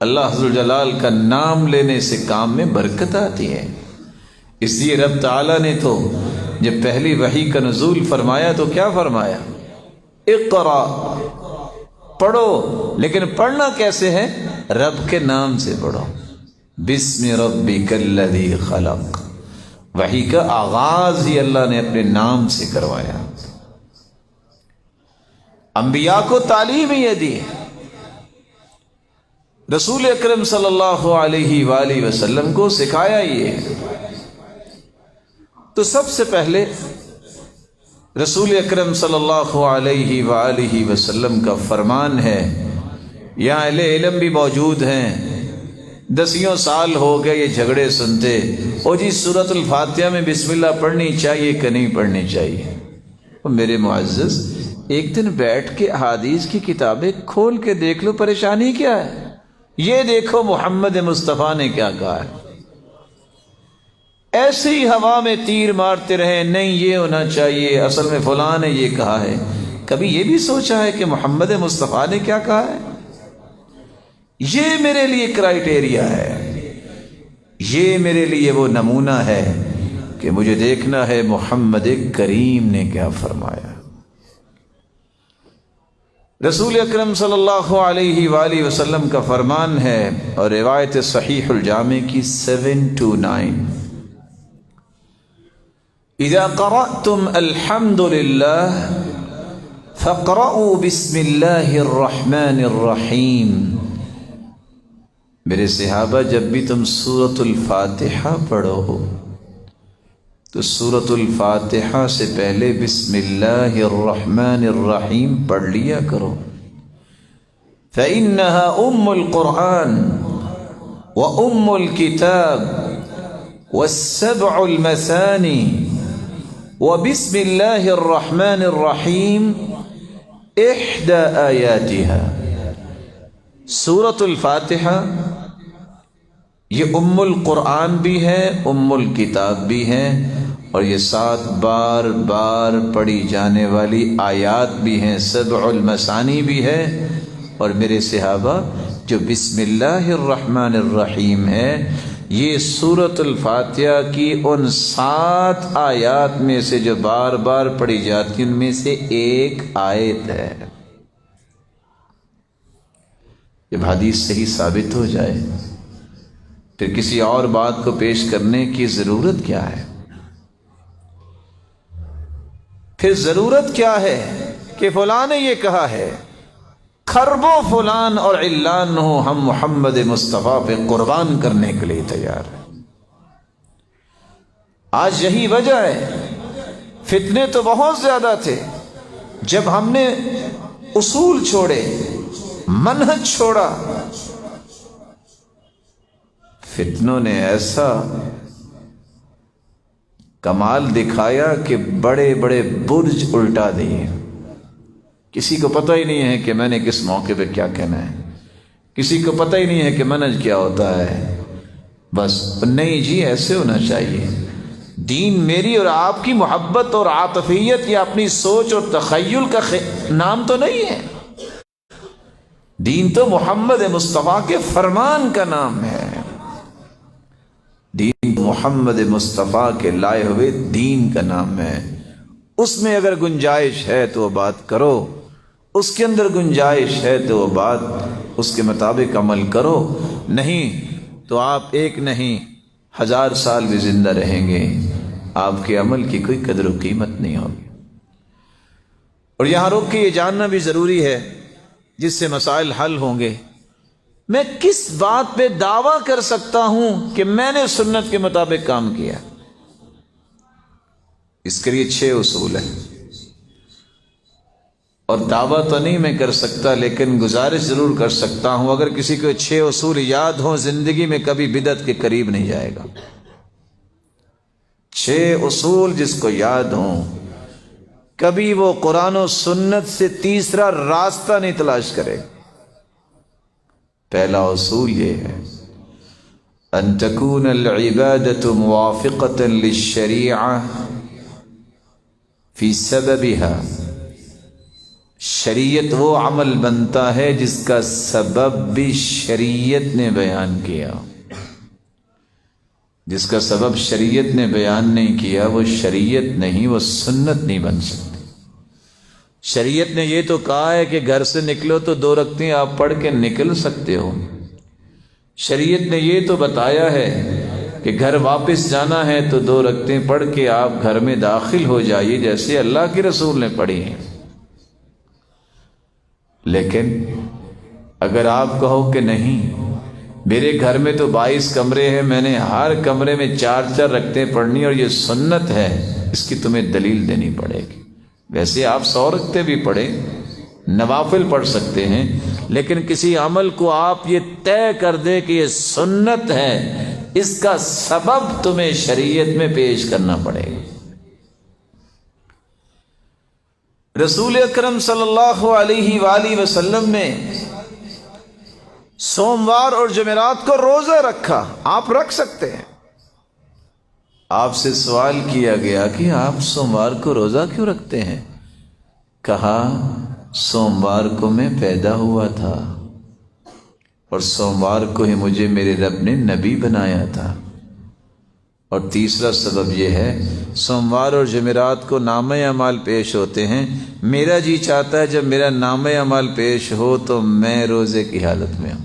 اللہ عز و جلال کا نام لینے سے کام میں برکت آتی ہے۔ اس لیے رب تعالیٰ نے تو جب پہلی وحی کا نزول فرمایا تو کیا فرمایا؟ اقرا، پڑھو، لیکن پڑھنا کیسے ہے؟ رب کے نام سے پڑھو، بسم ربک الذی خلق۔ وحی کا آغاز ہی اللہ نے اپنے نام سے کروایا۔ انبیاء کو تعلیم یہ دی ہے، رسول اکرم صلی اللہ علیہ وآلہ وسلم کو سکھایا یہ ہے۔ تو سب سے پہلے رسول اکرم صلی اللہ علیہ وآلہ وسلم کا فرمان ہے، یہاں اہل علم بھی موجود ہیں، 10 سال ہو گئے یہ جھگڑے سنتے، او جی سورۃ الفاتحہ میں بسم اللہ پڑھنی چاہیے کہ نہیں پڑھنی چاہیے؟ اور میرے معزز، ایک دن بیٹھ کے احادیث کی کتابیں کھول کے دیکھ لو، پریشانی کیا ہے؟ یہ دیکھو محمد مصطفیٰ نے کیا کہا ہے۔ ایسے ہی ہوا میں تیر مارتے رہے، نہیں یہ ہونا چاہیے، اصل میں فلاں نے یہ کہا ہے۔ کبھی یہ بھی سوچا ہے کہ محمد مصطفیٰ نے کیا کہا ہے؟ یہ میرے لیے کرائیٹیریا ہے، یہ میرے لیے وہ نمونہ ہے کہ مجھے دیکھنا ہے محمد کریم نے کیا فرمایا۔ رسول اکرم صلی اللہ علیہ وآلہ وسلم کا فرمان ہے، اور روایت صحیح الجامع کی 729، اذا قرأتم الحمد للہ فاقرؤوا بسم اللہ الرحمن الرحیم۔ میرے صحابہ، جب بھی تم سورۃ الفاتحہ پڑھو تو سورۃ الفاتحہ سے پہلے بسم اللہ الرحمن الرحیم پڑھ لیا کرو، فإنها ام القرآن وام الكتاب والسبع المثانی وبسم اللہ الرحمن الرحیم احدى آیاتها۔ سورۃ الفاتحہ یہ ام القرآن بھی ہے، ام الکتاب بھی ہے، اور یہ 7 بار بار پڑھی جانے والی آیات بھی ہیں، 7 المثانی بھی ہے۔ اور میرے صحابہ، جو بسم اللہ الرحمن الرحیم ہے، یہ سورۃ الفاتحہ کی ان 7 آیات میں سے جو بار بار پڑھی جاتی ان میں سے ایک آیت ہے۔ جب حدیث صحیح ثابت ہو جائے پھر کسی اور بات کو پیش کرنے کی ضرورت کیا ہے؟ پھر ضرورت کیا ہے کہ فلاں نے یہ کہا ہے؟ خرب و فلان اور علان ہو، ہم محمد مصطفیٰ پہ قربان کرنے کے لیے تیار ہیں۔ آج یہی وجہ ہے، فتنے تو بہت زیادہ تھے، جب ہم نے اصول چھوڑے، منہج چھوڑا، فتنوں نے ایسا کمال دکھایا کہ بڑے بڑے برج الٹا دیے. کسی کو پتہ ہی نہیں ہے کہ میں نے کس موقع پہ کیا کہنا ہے، کسی کو پتہ ہی نہیں ہے کہ منہج کیا ہوتا ہے. بس نہیں جی ایسے ہونا چاہیے. دین میری اور آپ کی محبت اور عاطفیت یا اپنی سوچ اور تخیل کا نام تو نہیں ہے. دین تو محمد مصطفیٰ کے فرمان کا نام ہے. دین محمد مصطفیٰ کے لائے ہوئے دین کا نام ہے. اس میں اگر گنجائش ہے تو وہ بات کرو، اس کے اندر گنجائش ہے تو وہ بات اس کے مطابق عمل کرو. نہیں تو آپ ایک نہیں 1000 سال بھی زندہ رہیں گے، آپ کے عمل کی کوئی قدر و قیمت نہیں ہوگی. اور یہاں روک کے یہ جاننا بھی ضروری ہے جس سے مسائل حل ہوں گے. میں کس بات پہ دعویٰ کر سکتا ہوں کہ میں نے سنت کے مطابق کام کیا؟ اس کے لیے 6 اصول ہیں. اور دعویٰ تو نہیں میں کر سکتا، لیکن گزارش ضرور کر سکتا ہوں. اگر کسی کو 6 اصول یاد ہوں زندگی میں کبھی بدعت کے قریب نہیں جائے گا. 6 اصول جس کو یاد ہوں کبھی وہ قرآن و سنت سے تیسرا راستہ نہیں تلاش کرے. پہلا اصول یہ ہے ان تکون العبادة موافقة للشریعة فی سببها. شریعت وہ عمل بنتا ہے جس کا سبب بھی شریعت نے بیان کیا. جس کا سبب شریعت نے بیان نہیں کیا وہ شریعت نہیں، وہ سنت نہیں بن سکتی. شریعت نے یہ تو کہا ہے کہ گھر سے نکلو تو 2 رکعتیں آپ پڑھ کے نکل سکتے ہو. شریعت نے یہ تو بتایا ہے کہ گھر واپس جانا ہے تو 2 رکعتیں پڑھ کے آپ گھر میں داخل ہو جائیے جیسے اللہ کے رسول نے پڑھی ہیں. لیکن اگر آپ کہو کہ نہیں میرے گھر میں تو 22 کمرے ہیں، میں نے ہر کمرے میں 4 رکعتیں پڑھنی اور یہ سنت ہے، اس کی تمہیں دلیل دینی پڑے گی. ویسے آپ 100 رکعتیں بھی پڑھیں، نوافل پڑھ سکتے ہیں، لیکن کسی عمل کو آپ یہ طے کر دیں کہ یہ سنت ہے، اس کا سبب تمہیں شریعت میں پیش کرنا پڑے گا. رسول اکرم صلی اللہ علیہ وآلہ وسلم نے سوموار اور جمعرات کو روزہ رکھا. آپ رکھ سکتے ہیں. آپ سے سوال کیا گیا کہ آپ سوموار کو روزہ کیوں رکھتے ہیں؟ کہا سوموار کو میں پیدا ہوا تھا اور سوموار کو ہی مجھے میرے رب نے نبی بنایا تھا. اور تیسرا سبب یہ ہے سوموار اور جمعرات کو نامہ اعمال پیش ہوتے ہیں، میرا جی چاہتا ہے جب میرا نامہ اعمال پیش ہو تو میں روزے کی حالت میں ہوں.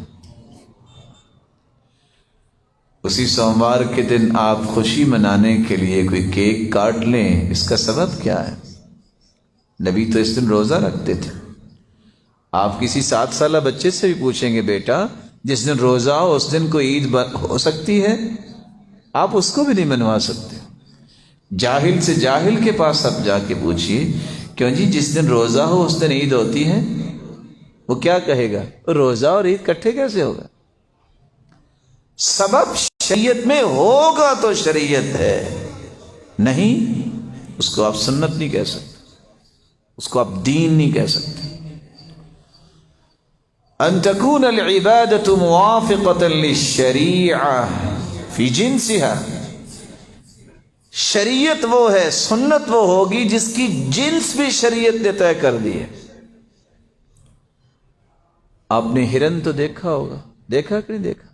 اسی سوموار کے دن آپ خوشی منانے کے لیے کوئی کیک کاٹ لیں، اس کا سبب کیا ہے؟ نبی تو اس دن روزہ رکھتے تھے. آپ کسی 7 سالہ بچے سے بھی پوچھیں گے بیٹا جس دن روزہ ہو اس دن کوئی عید ہو سکتی ہے؟ آپ اس کو بھی نہیں منوا سکتے. جاہل سے جاہل کے پاس آپ جا کے پوچھئے کیوں جی جس دن روزہ ہو اس دن عید ہوتی ہے؟ وہ کیا کہے گا؟ روزہ اور عید کٹھے کیسے ہوگا؟ سبب شریعت میں ہوگا تو شریعت ہے، نہیں اس کو آپ سنت نہیں کہہ سکتے، اس کو آپ دین نہیں کہہ سکتے. ان تکون العبادۃ موافقۃ للشریعہ فی جنسها. شریعت وہ ہے، سنت وہ ہوگی جس کی جنس بھی شریعت نے طے کر دی ہے. آپ نے ہرن تو دیکھا ہوگا، دیکھا کہ نہیں دیکھا؟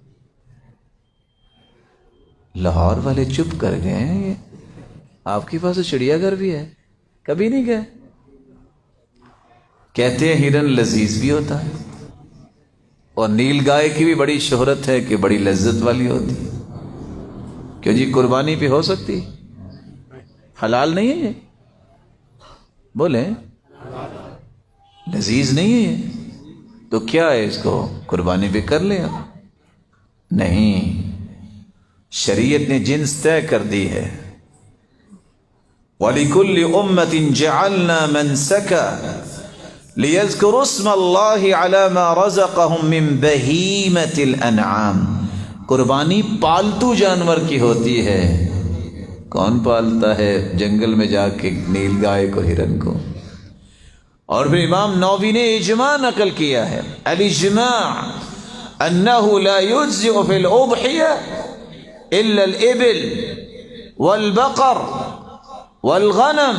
لاہور والے چپ کر گئے ہیں. یہ آپ کے پاس چڑیا گھر بھی ہے، کبھی نہیں گئے؟ کہتے ہیں ہرن لذیذ بھی ہوتا ہے اور نیل گائے کی بھی بڑی شہرت ہے کہ بڑی لذت والی ہوتی ہے. کیوں جی قربانی پہ ہو سکتی؟ حلال نہیں ہے یہ؟ بولیں لذیذ نہیں ہے یہ تو کیا ہے؟ اس کو قربانی پہ کر لیں. نہیں، شریعت نے جنس طے کر دی ہے. وَلِكُلِّ أُمَّةٍ جَعَلْنَا مَنْسَكًا لِيَذْكُرُوا اسْمَ اللَّهِ عَلَى مَا رَزَقَهُم مِّن بَهِيمَةِ الْأَنْعَامِ. قربانی پالتو جانور کی ہوتی ہے، کون پالتا ہے جنگل میں جا کے نیل گائے کو، ہرن کو؟ اور پھر امام نووی نے اجماع نقل کیا ہے، الاجماع انه لا يجزئ في الاضحیہ الا الابل والبقر والغنم.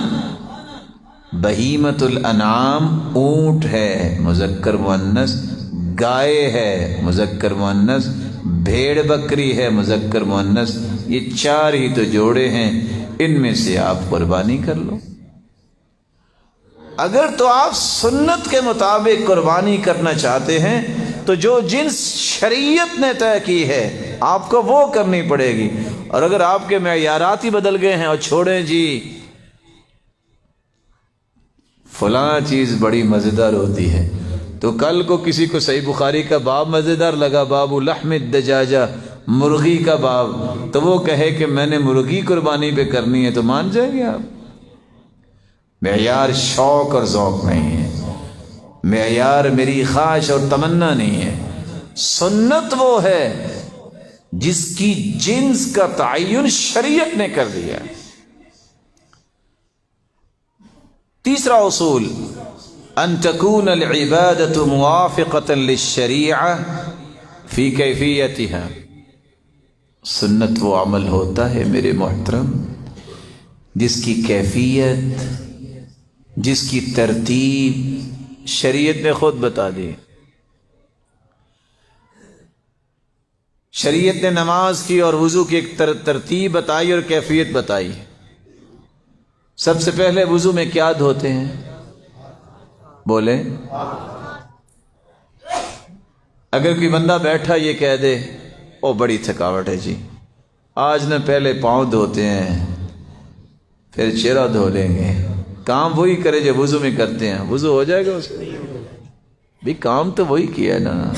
بہیمۃ الانعام اونٹ ہے مذکر مؤنث، گائے ہے مذکر مؤنث، بھیڑ بکری ہے مذکر مؤنث، یہ چار ہی تو جوڑے ہیں، ان میں سے آپ قربانی کر لو. اگر تو آپ سنت کے مطابق قربانی کرنا چاہتے ہیں تو جو جنس شریعت نے طے کی ہے آپ کو وہ کرنی پڑے گی. اور اگر آپ کے معیارات ہی بدل گئے ہیں اور چھوڑیں جی فلاں چیز بڑی مزیدار ہوتی ہے، تو کل کو کسی کو صحیح بخاری کا باب مزیدار لگا، باب لحم الدجاجہ، مرغی کا باب، تو وہ کہے کہ میں نے مرغی قربانی پہ کرنی ہے، تو مان جائیں گے آپ؟ معیار شوق اور ذوق نہیں ہے، معیار میری خواہش اور تمنا نہیں ہے. سنت وہ ہے جس کی جنس کا تعین شریعت نے کر دیا. تیسرا اصول، ان تكون العبادة موافقة للشریعة فی کیفیتها. سنت وہ عمل ہوتا ہے میرے محترم جس کی کیفیت، جس کی ترتیب شریعت نے خود بتا دی. شریعت نے نماز کی اور وضو کی ایک ترتیب بتائی اور کیفیت بتائی. سب سے پہلے وضو میں کیا دھوتے ہیں؟ بولیں. اگر کوئی بندہ بیٹھا یہ کہہ دے او بڑی تھکاوٹ ہے جی، آج نہ پہلے پاؤں دھوتے ہیں پھر چہرہ دھو لیں گے، کام وہی کرے جو وضو میں کرتے ہیں، وضو ہو جائے گا اس کو؟ بھی کام تو وہی کیا ہے نا.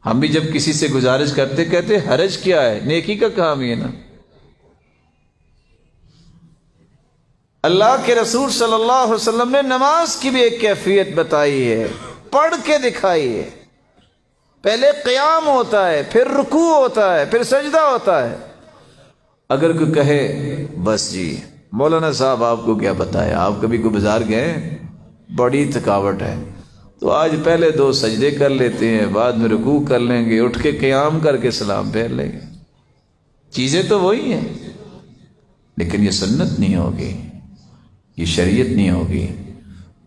ہم بھی جب کسی سے گزارش کرتے کہتے حرج کیا ہے، نیکی کا کام ہی ہے نا. اللہ کے رسول صلی اللہ علیہ وسلم نے نماز کی بھی ایک کیفیت بتائی ہے، پڑھ کے دکھائی ہے. پہلے قیام ہوتا ہے، پھر رکوع ہوتا ہے، پھر سجدہ ہوتا ہے. اگر کوئی کہے بس جی مولانا صاحب آپ کو کیا بتایا، آپ کبھی کوئی بازار گئے، بڑی تھکاوٹ ہے تو آج پہلے 2 سجدے کر لیتے ہیں، بعد میں رکوع کر لیں گے، اٹھ کے قیام کر کے سلام پھیر لیں گے. چیزیں تو وہی ہیں لیکن یہ سنت نہیں ہوگی، یہ شریعت نہیں ہوگی.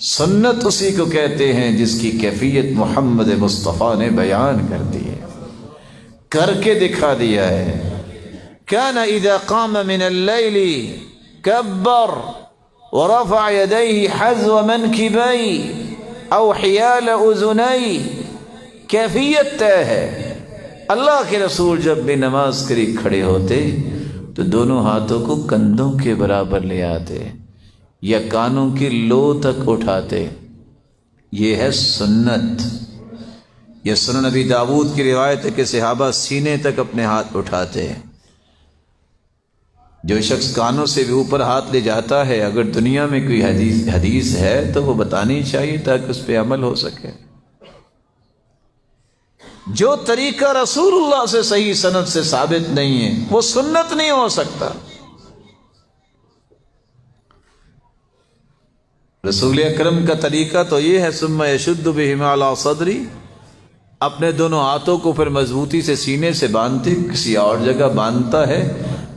سنت اسی کو کہتے ہیں جس کی کیفیت محمد مصطفیٰ نے بیان کر دی ہے، کر کے دکھا دیا ہے. كان اذا قام من الليل كبر ورفع يديه حذو منكبيه او حيال اذنيه. کیفیت طے ہے. اللہ کے رسول جب بھی نماز کے لیے کھڑے ہوتے تو دونوں ہاتھوں کو کندھوں کے برابر لے آتے یا کانوں کی لو تک اٹھاتے. یہ ہے سنت. یہ سنن نبی داؤد کی روایت ہے کہ صحابہ سینے تک اپنے ہاتھ اٹھاتے. جو شخص کانوں سے بھی اوپر ہاتھ لے جاتا ہے، اگر دنیا میں کوئی حدیث ہے تو وہ بتانی چاہیے تاکہ اس پہ عمل ہو سکے. جو طریقہ رسول اللہ سے صحیح سند سے ثابت نہیں ہے وہ سنت نہیں ہو سکتا. رسول اکرم کا طریقہ تو یہ ہے ثم یشد بہما علی صدری، اپنے دونوں ہاتھوں کو پھر مضبوطی سے سینے سے باندھتے، کسی اور جگہ باندھتا ہے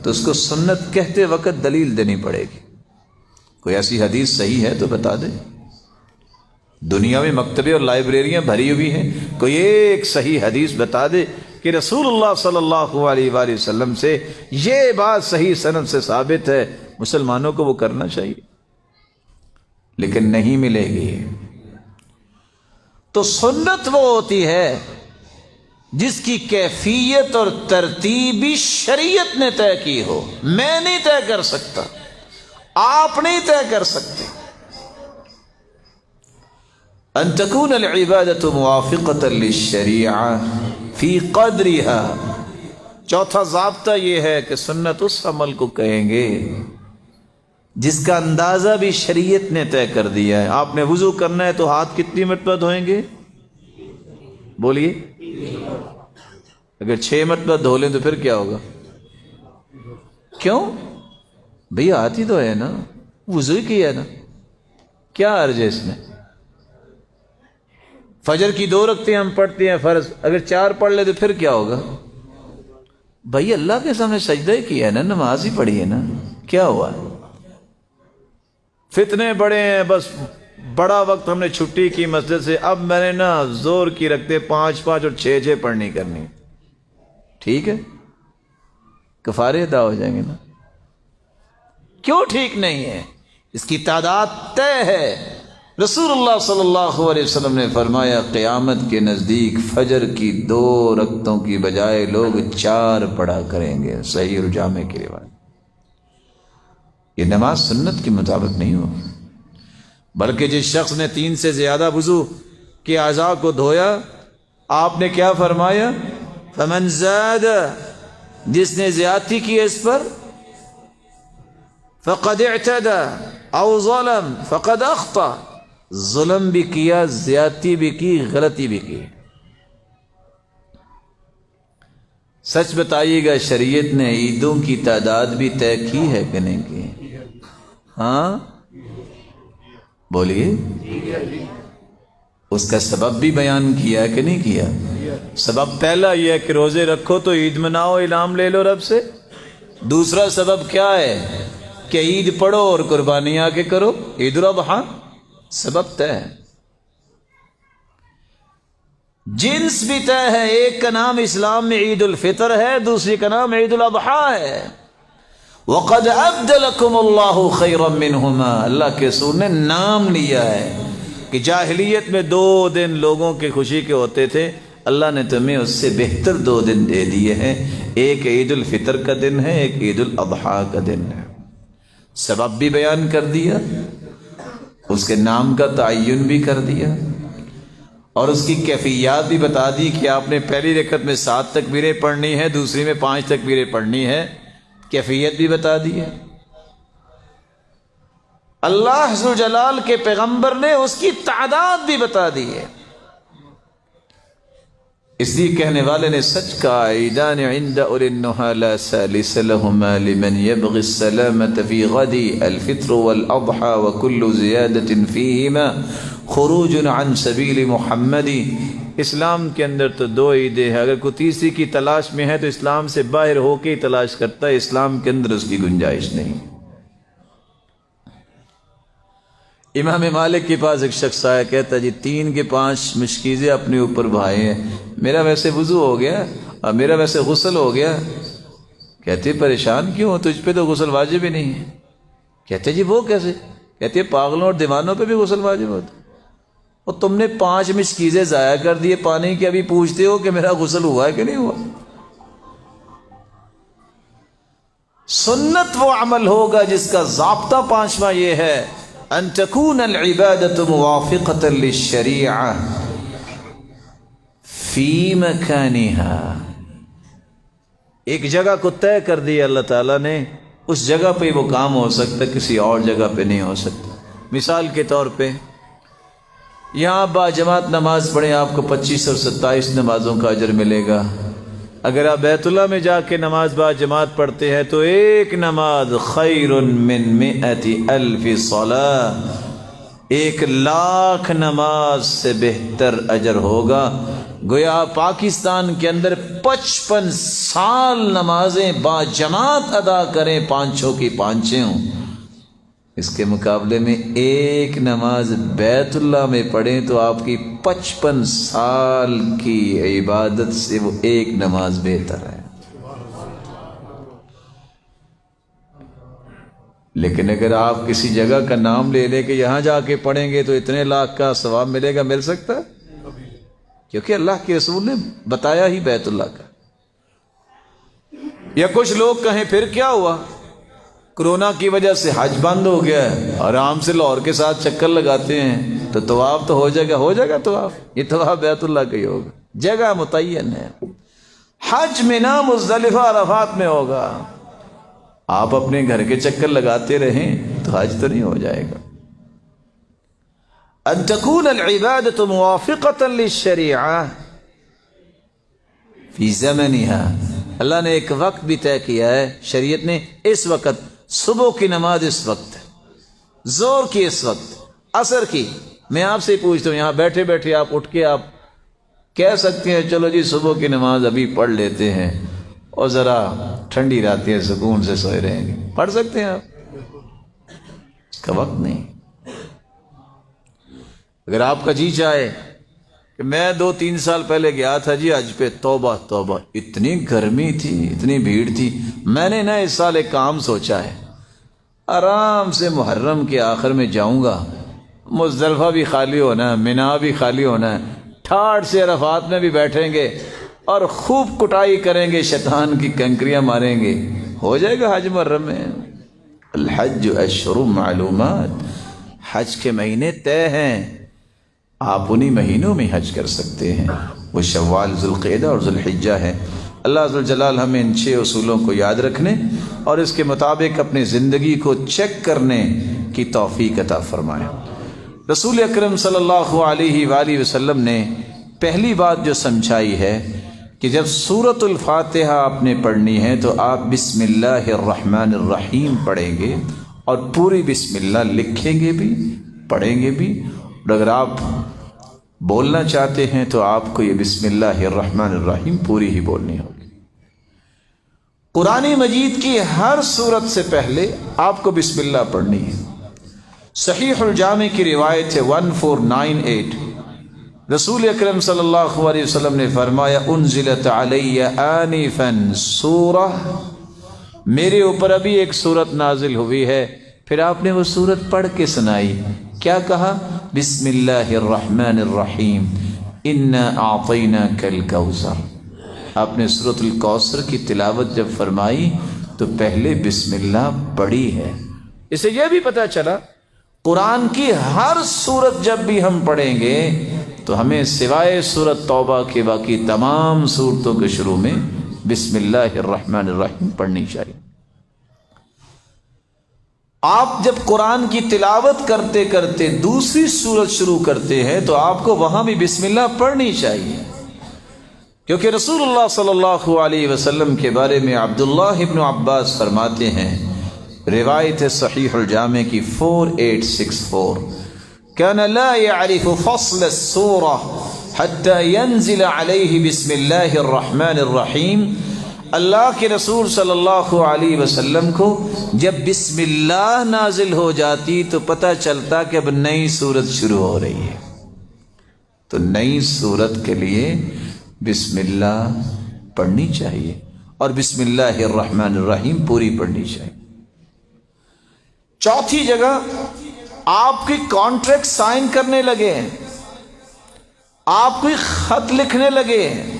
تو اس کو سنت کہتے وقت دلیل دینی پڑے گی. کوئی ایسی حدیث صحیح ہے تو بتا دے. دنیا میں مکتبے اور لائبریریاں بھری ہوئی ہیں، کوئی ایک صحیح حدیث بتا دے کہ رسول اللہ صلی اللہ علیہ وآلہ وسلم سے یہ بات صحیح سند سے ثابت ہے، مسلمانوں کو وہ کرنا چاہیے. لیکن نہیں ملے گی. تو سنت وہ ہوتی ہے جس کی کیفیت اور ترتیبی شریعت نے طے کی ہو. میں نہیں طے کر سکتا، آپ نہیں طے کر سکتے. ان تكون العبادة موافقة للشریعة فی قدرها. چوتھا ضابطہ یہ ہے کہ سنت اس عمل کو کہیں گے جس کا اندازہ بھی شریعت نے طے کر دیا ہے. آپ نے وضو کرنا ہے تو ہاتھ کتنی مرتبہ دھوئیں گے؟ بولیے. اگر 6 مرتبہ دھو لیں تو پھر کیا ہوگا؟ کیوں بھئی آتی تو ہے نا، وضو ہی کیا ہے نا، کیا عرض ہے اس میں؟ فجر کی 2 رکعتیں ہم پڑھتے ہیں فرض، اگر 4 پڑھ لے تو پھر کیا ہوگا؟ بھائی اللہ کے سامنے سجدہ ہی کیا ہے نا، نماز ہی پڑھی ہے نا، کیا ہوا؟ فتنے بڑے ہیں، بس بڑا وقت ہم نے چھٹی کی مسجد سے، اب میں نے نا زور کی رکھتے 5 اور 6 پڑھنی کرنی، ٹھیک ہے، کفارے ادا ہو جائیں گے نا؟ کیوں ٹھیک نہیں ہے؟ اس کی تعداد طے ہے۔ رسول اللہ صلی اللہ علیہ وسلم نے فرمایا قیامت کے نزدیک فجر کی 2 رکعتوں کی بجائے لوگ 4 پڑھا کریں گے، صحیح اور جامع کی روایت۔ یہ نماز سنت کے مطابق نہیں ہو، بلکہ جس شخص نے 3 سے زیادہ وضو کے اعضاء کو دھویا، آپ نے کیا فرمایا؟ فمن زاد، جس نے زیادتی کی اس پر، فقد اعتدى او ظلم فقد اخطا، ظلم بھی کیا، زیادتی بھی کی، غلطی بھی کی۔ سچ بتائیے گا شریعت نے عیدوں کی تعداد بھی طے کی ہے کہ نہیں کی؟ ہاں بولیے، اس کا سبب بھی بیان کیا کہ نہیں کیا؟ سبب پہلا یہ ہے کہ روزے رکھو تو عید مناؤ، انعام لے لو رب سے۔ دوسرا سبب کیا ہے؟ کہ عید پڑھو اور قربانی آ کے کرو، عید الاضحیٰ، سبب طے ہے، جنس بھی طے ہے۔ ایک کا نام اسلام میں عید الفطر ہے، دوسری کا نام عید الاضحیٰ ہے۔ وَقَدْ أَبْدَلَكُمُ اللَّهُ خَيْرًا مِّنْهُمَا، اللہ کے رسول نے نام لیا ہے کہ جاہلیت میں 2 دن لوگوں کے خوشی کے ہوتے تھے، اللہ نے تمہیں اس سے بہتر 2 دن دے دیے ہیں، ایک عید الفطر کا دن ہے، ایک عید الاضحیٰ کا دن ہے۔ سبب بھی بیان کر دیا، اس کے نام کا تعین بھی کر دیا، اور اس کی کیفیات بھی بتا دی کہ آپ نے پہلی رکعت میں 7 تکبیریں پڑھنی ہے، دوسری میں 5 تکبیریں پڑھنی ہے، کیفیت بھی بتا دی ہے۔ اللہ ذو جلال کے پیغمبر نے اس کی تعداد بھی بتا دی ہے، اس لیے کہنے والے نے سچ کہا، عیدان عند اولی النہی لا ثالث لہما لمن یبغی السلامة فی غدی الفطر والاضحى وکل زیادة فیہما خروج عن سبیل محمدی۔ اسلام کے اندر تو 2 عیدیں ہیں، اگر کوئی تیسری کی تلاش میں ہے تو اسلام سے باہر ہو کے ہی تلاش کرتا ہے، اسلام کے اندر اس کی گنجائش نہیں۔ امام مالک کے پاس ایک شخص آیا، کہتا جی 3 کے 5 مشکیزیں اپنے اوپر بھائے ہیں، میرا ویسے وضو ہو گیا اور میرا ویسے غسل ہو گیا۔ کہتے پریشان کیوں ہو، تجھ پہ تو غسل واجب ہی نہیں ہے۔ کہتے جی وہ کیسے؟ کہتے پاگلوں اور دیوانوں پہ بھی غسل واجب ہوتا، اور تم نے 5 مشکیزیں ضائع کر دیے پانی کی، ابھی پوچھتے ہو کہ میرا غسل ہوا ہے کہ نہیں ہوا؟ سنت وہ عمل ہوگا جس کا ضابطہ 5واں یہ ہے، ان تکون العبادت موافقۃ للشریعہ فی مکانہا۔ ایک جگہ کو طے کر دیا اللہ تعالیٰ نے، اس جگہ پہ وہ کام ہو سکتا، کسی اور جگہ پہ نہیں ہو سکتا۔ مثال کے طور پہ یہاں با جماعت نماز پڑھیں، آپ کو 25 اور 27 نمازوں کا اجر ملے گا۔ اگر آپ بیت اللہ میں جا کے نماز با جماعت پڑھتے ہیں تو ایک نماز خیر من 100,000 صلاۃ، 1,00,000 نماز سے بہتر اجر ہوگا۔ گویا پاکستان کے اندر 55 سال نمازیں با جماعت ادا کریں، 5 کی 5 ہوں، اس کے مقابلے میں ایک نماز بیت اللہ میں پڑھیں تو آپ کی 55 سال کی عبادت سے وہ ایک نماز بہتر ہے۔ لیکن اگر آپ کسی جگہ کا نام لے لیں کہ یہاں جا کے پڑھیں گے تو اتنے لاکھ کا ثواب ملے گا، مل سکتا ہے؟ کیونکہ اللہ کے رسول نے بتایا ہی بیت اللہ کا۔ یا کچھ لوگ کہیں پھر کیا ہوا، کرونا کی وجہ سے حج بند ہو گیا ہے، آرام سے لاہور کے ساتھ چکر لگاتے ہیں تو طواف تو ہو جائے گا، ہو جائے گا طواف، یہ طواف بیت اللہ کا ہی ہوگا، جگہ متعین ہے۔ حج منا مزدلفہ عرفات میں ہوگا، آپ اپنے گھر کے چکر لگاتے رہیں تو حج تو نہیں ہو جائے گا۔ ان تکون العبادة موافقة للشریعہ فی زمنها، اللہ نے ایک وقت بھی طے کیا ہے شریعت نے، اس وقت صبح کی نماز اس وقت، زور کی اس وقت، عصر کی۔ میں آپ سے پوچھتا ہوں، یہاں بیٹھے بیٹھے آپ اٹھ کے آپ کہہ سکتے ہیں چلو جی صبح کی نماز ابھی پڑھ لیتے ہیں اور ذرا ٹھنڈی راتیں سکون سے سوئے رہیں گے، پڑھ سکتے ہیں آپ؟ اس کا وقت نہیں۔ اگر آپ کا جی چاہے کہ میں 2-3 سال پہلے گیا تھا جی حج پہ، توبہ توبہ، اتنی گرمی تھی، اتنی بھیڑ تھی، میں نے نا اس سال ایک کام سوچا ہے، آرام سے محرم کے آخر میں جاؤں گا، مزدلفہ بھی خالی ہونا ہے، مینا بھی خالی ہونا ہے، ٹھاٹھ سے عرفات میں بھی بیٹھیں گے اور خوب کٹائی کریں گے، شیطان کی کنکریاں ماریں گے، ہو جائے گا حج محرم میں۔ الحج اشہر معلومات، حج کے مہینے طے ہیں، آپ انہی مہینوں میں حج کر سکتے ہیں، وہ شوال، ذوالقعدہ اور ذوالحجہ ہے۔ اللہ ذوالجلال ہمیں ان 6 اصولوں کو یاد رکھنے اور اس کے مطابق اپنی زندگی کو چیک کرنے کی توفیق عطا فرمائے۔ رسول اکرم صلی اللہ علیہ وآلہ وسلم نے پہلی بات جو سمجھائی ہے کہ جب سورۃ الفاتحہ آپ نے پڑھنی ہے تو آپ بسم اللہ الرحمن الرحیم پڑھیں گے، اور پوری بسم اللہ لکھیں گے بھی، پڑھیں گے بھی، اور اگر آپ بولنا چاہتے ہیں تو آپ کو یہ بسم اللہ الرحمن الرحیم پوری ہی بولنی ہوگی۔ قرآن مجید کی ہر سورت سے پہلے آپ کو بسم اللہ پڑھنی ہے۔ صحیح الجامع کی روایت ہے 1498، رسول اکرم صلی اللہ علیہ وسلم نے فرمایا انزلت علی آنفا سورہ، میرے اوپر ابھی ایک سورت نازل ہوئی ہے، پھر آپ نے وہ سورت پڑھ کے سنائی، کیا کہا؟ بسم اللہ الرحمن الرحیم انا اعطیناک الکوثر۔ آپ نے سورۃ الکوثر کی تلاوت جب فرمائی تو پہلے بسم اللہ پڑھی ہے۔ اسے یہ بھی پتہ چلا قرآن کی ہر سورت جب بھی ہم پڑھیں گے تو ہمیں سوائے سورۃ توبہ کے باقی تمام سورتوں کے شروع میں بسم اللہ الرحمن الرحیم پڑھنی چاہیے۔ آپ جب قرآن کی تلاوت کرتے کرتے دوسری سورت شروع کرتے ہیں تو آپ کو وہاں بھی بسم اللہ پڑھنی چاہیے، کیونکہ رسول اللہ صلی اللہ علیہ وسلم کے بارے میں عبداللہ ابن عباس فرماتے ہیں، روایت صحیح الجامع کی 4864، كان لا يعرف فصل السورة حتى ينزل عليه بسم الله الرحمن الرحیم۔ اللہ کے رسول صلی اللہ علیہ وسلم کو جب بسم اللہ نازل ہو جاتی تو پتہ چلتا کہ اب نئی سورت شروع ہو رہی ہے، تو نئی سورت کے لیے بسم اللہ پڑھنی چاہیے اور بسم اللہ الرحمن الرحیم پوری پڑھنی چاہیے۔ چوتھی جگہ آپ کی کانٹریکٹ سائن کرنے لگے ہیں، آپ کوئی خط لکھنے لگے ہیں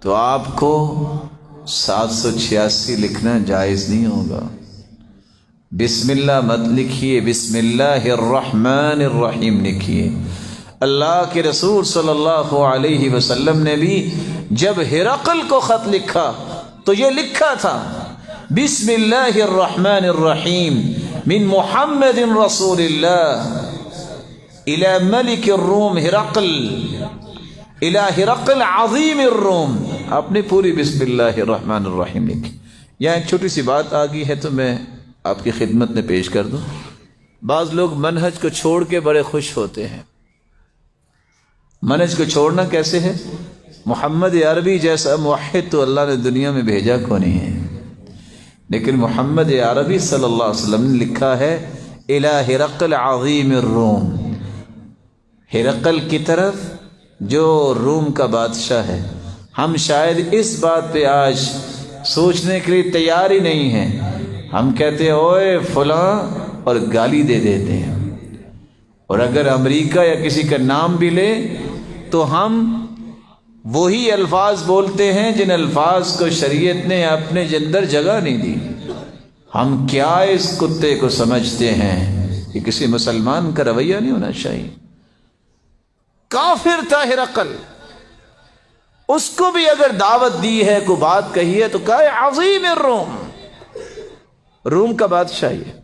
تو آپ کو 786 لکھنا جائز نہیں ہوگا۔ بسم اللہ مت لکھیے، بسم اللہ الرحمن الرحیم لکھیے۔ اللہ کے رسول صلی اللہ علیہ وسلم نے بھی جب ہرقل کو خط لکھا تو یہ لکھا تھا بسم اللہ الرحمن الرحیم من محمد رسول اللہ الى ملک الروم ہرقل الہ ہرقل عظیم الروم۔ آپ نے پوری بسم اللہ الرحمن الرحیم لکھی۔ یہاں ایک چھوٹی سی بات آ گئی ہے تو میں آپ کی خدمت میں پیش کر دوں۔ بعض لوگ منہج کو چھوڑ کے بڑے خوش ہوتے ہیں۔ منہج کو چھوڑنا کیسے ہے؟ محمد عربی جیسا موحد تو اللہ نے دنیا میں بھیجا کو نہیں ہے، لیکن محمد عربی صلی اللہ علیہ وسلم نے لکھا ہے الہ ہرقل عظیم الروم، ہرقل کی طرف جو روم کا بادشاہ ہے۔ ہم شاید اس بات پہ آج سوچنے کے لیے تیار ہی نہیں ہیں، ہم کہتے ہیں اوئے فلاں اور گالی دے دیتے ہیں، اور اگر امریکہ یا کسی کا نام بھی لے تو ہم وہی الفاظ بولتے ہیں جن الفاظ کو شریعت نے اپنے اندر جگہ نہیں دی۔ ہم کیا اس کتے کو سمجھتے ہیں کہ کسی مسلمان کا رویہ نہیں ہونا چاہیے۔ کافر تھا ہرقل، اس کو بھی اگر دعوت دی ہے، کوئی بات کہی ہے تو کہا ہے عظیم الروم، روم کا بادشاہ ہے۔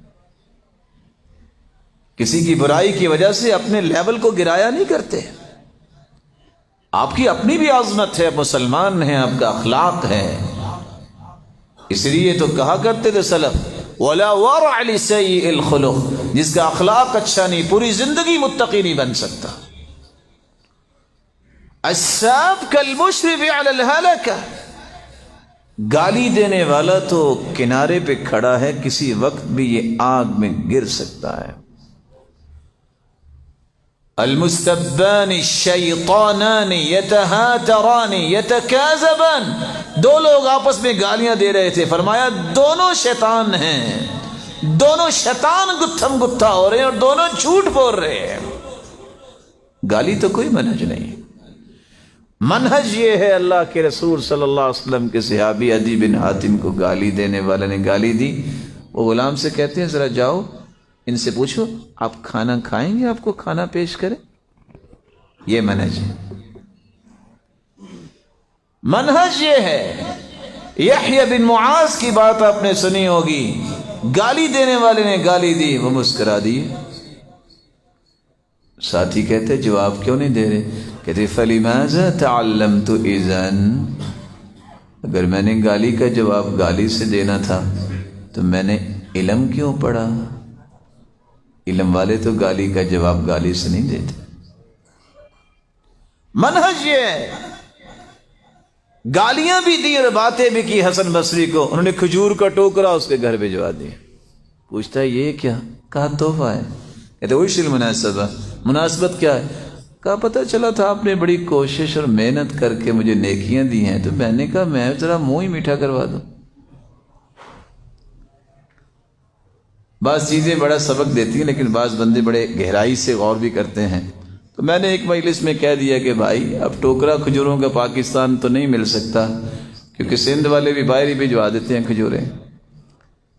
کسی کی برائی کی وجہ سے اپنے لیول کو گرایا نہیں کرتے۔ آپ کی اپنی بھی عظمت ہے، مسلمان ہیں، آپ کا اخلاق ہے. اس لیے تو کہا کرتے تھے سلف وَلَا وَرْعَ لِسَيِّئِ الْخُلُقِ، جس کا اخلاق اچھا نہیں پوری زندگی متقی نہیں بن سکتا. السَّابْ كَالْمُشْرِفِ عَلَى الْهَلَكَةِ، گالی دینے والا تو کنارے پہ کھڑا ہے، کسی وقت بھی یہ آگ میں گر سکتا ہے. المستبان الشیطانان یتہاتران یتکاذبان، دو لوگ آپس میں گالیاں دے رہے تھے، فرمایا دونوں شیطان ہیں، دونوں شیطان گتھم گتھا ہو رہے ہیں اور دونوں جھوٹ بول رہے ہیں. گالی تو کوئی منہج نہیں. منہج یہ ہے، اللہ کے رسول صلی اللہ علیہ وسلم کے صحابی عدی بن حاتم کو گالی دینے والے نے گالی دی. وہ غلام سے کہتے ہیں ذرا جاؤ ان سے پوچھو آپ کھانا کھائیں گے، آپ کو کھانا پیش کرے. یہ منہج ہے. منہج یہ ہے. یحییٰ بن معاذ کی بات آپ نے سنی ہوگی، گالی دینے والے نے گالی دی، وہ مسکرا دیے. ساتھی کہتے جواب کیوں نہیں دے رہے؟ کہتے فَلِمَاذَا تَعَلَّمْتُ إِذَنْ، اگر میں نے گالی کا جواب گالی سے دینا تھا تو میں نے علم کیوں پڑھا؟ علم والے تو گالی کا جواب گالی سے نہیں دیتے. منہج یہ ہے. گالیاں بھی دی اور باتیں بھی کی. حسن بصری کو انہوں نے کھجور کا ٹوکرا اس کے گھر بھجوا دیا. پوچھتا ہے یہ کیا؟ کہا تحفہ ہے. کہتے وش المناسبہ، مناسبت کیا ہے؟ کہا پتہ چلا تھا آپ نے بڑی کوشش اور محنت کر کے مجھے نیکیاں دی ہیں تو میں نے کہا میں ذرا منہ ہی میٹھا کروا دوں. بعض چیزیں بڑا سبق دیتی ہیں لیکن بعض بندے بڑے گہرائی سے غور بھی کرتے ہیں. تو میں نے ایک مجلس میں کہہ دیا کہ بھائی اب ٹوکرا کھجوروں کا پاکستان تو نہیں مل سکتا کیونکہ سندھ والے بھی باہر ہی بھجوا دیتے ہیں کھجوریں،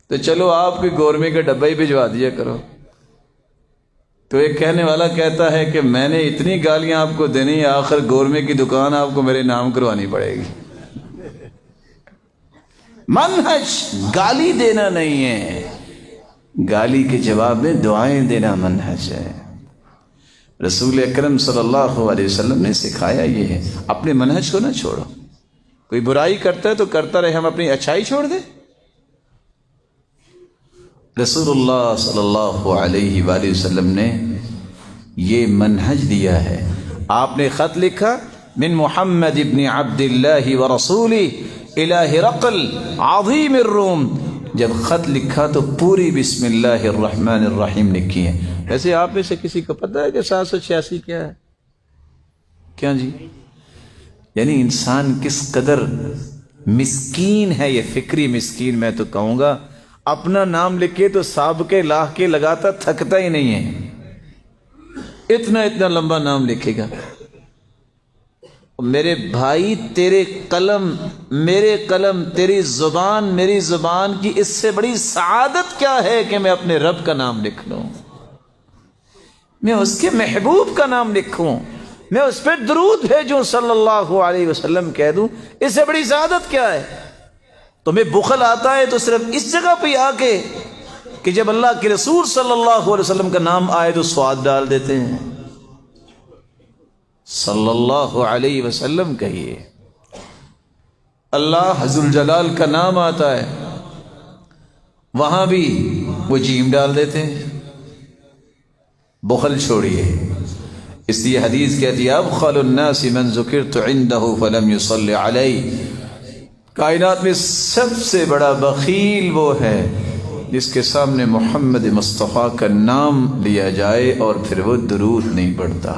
تو چلو آپ کے گورمے کا ڈبہ ہی بھجوا دیا کرو. تو ایک کہنے والا کہتا ہے کہ میں نے اتنی گالیاں آپ کو دینی ہے، آخر گورمے کی دکان آپ کو میرے نام کروانی پڑے گی. منہج گالی دینا نہیں ہے، گالی کے جواب میں دعائیں دینا منہج ہے. رسول اکرم صلی اللہ علیہ وسلم نے سکھایا یہ ہے. اپنے منہج کو نہ چھوڑو. کوئی برائی کرتا ہے تو کرتا رہے، ہم اپنی اچھائی چھوڑ دیں. رسول اللہ صلی اللہ علیہ وآلہ وسلم نے یہ منہج دیا ہے. آپ نے خط لکھا من محمد ابن عبد اللہ ورسولہ الی ہرقل عظیم الروم. جب خط لکھا تو پوری بسم اللہ الرحمن الرحیم لکھی ہے. ویسے آپ میں سے کسی کو پتہ ہے کہ 786 کیا ہے؟ کیا جی؟ یعنی انسان کس قدر مسکین ہے. یہ فکری مسکین میں تو کہوں گا، اپنا نام لکھے تو سابقے لاہ کے لگاتا تھکتا ہی نہیں ہے. اتنا اتنا لمبا نام لکھے گا. میرے بھائی تیرے قلم میرے قلم، تیری زبان میری زبان کی اس سے بڑی سعادت کیا ہے کہ میں اپنے رب کا نام لکھ لوں، میں اس کے محبوب کا نام لکھوں، میں اس پہ درود بھیجوں صلی اللہ علیہ وسلم کہہ دوں. اس سے بڑی سعادت کیا ہے؟ تمہیں بخل آتا ہے تو صرف اس جگہ پہ آ کے کہ جب اللہ کے رسول صلی اللہ علیہ وسلم کا نام آئے تو سواد ڈال دیتے ہیں. صلی اللہ علیہ وسلم کہیے. اللہ ذو الجلال کا نام آتا ہے وہاں بھی وہ جیم ڈال دیتے ہیں. بخل چھوڑیے. اس لیے حدیث کہتی ہے ابخل الناس من ذکرت عنده فلم يصل علی. کائنات میں سب سے بڑا بخیل وہ ہے جس کے سامنے محمد مصطفیٰ کا نام لیا جائے اور پھر وہ درود نہیں پڑھتا.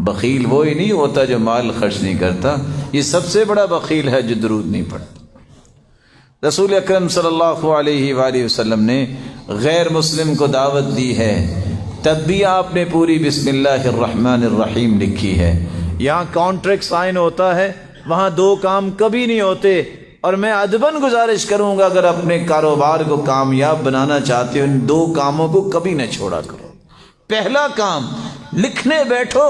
بخیل وہی نہیں ہوتا جو مال خرچ نہیں کرتا، یہ سب سے بڑا بخیل ہے جو درود نہیں پڑھتا. رسول اکرم صلی اللہ علیہ وآلہ وسلم نے غیر مسلم کو دعوت دی ہے، تب بھی آپ نے پوری بسم اللہ الرحمن الرحیم لکھی ہے. یہاں کانٹریکٹ سائن ہوتا ہے، وہاں دو کام کبھی نہیں ہوتے. اور میں ادباً گزارش کروں گا اگر اپنے کاروبار کو کامیاب بنانا چاہتے ہو ان دو کاموں کو کبھی نہ چھوڑا کرو. پہلا کام لکھنے بیٹھو،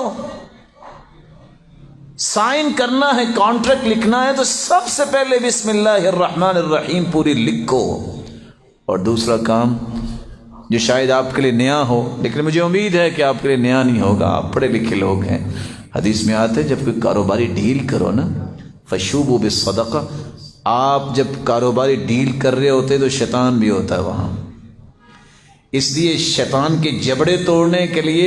سائن کرنا ہے، کانٹریکٹ لکھنا ہے تو سب سے پہلے بسم اللہ الرحمن الرحیم پوری لکھو. اور دوسرا کام جو شاید آپ کے لیے نیا ہو لیکن مجھے امید ہے کہ آپ کے لیے نیا نہیں ہوگا، آپ پڑھے لکھے لوگ ہیں. حدیث میں آتا ہے جب کوئی کاروباری ڈیل کرو نا، فشوبوا بالصدقہ، آپ جب کاروباری ڈیل کر رہے ہوتے تو شیطان بھی ہوتا ہے وہاں، اس لیے شیطان کے جبڑے توڑنے کے لیے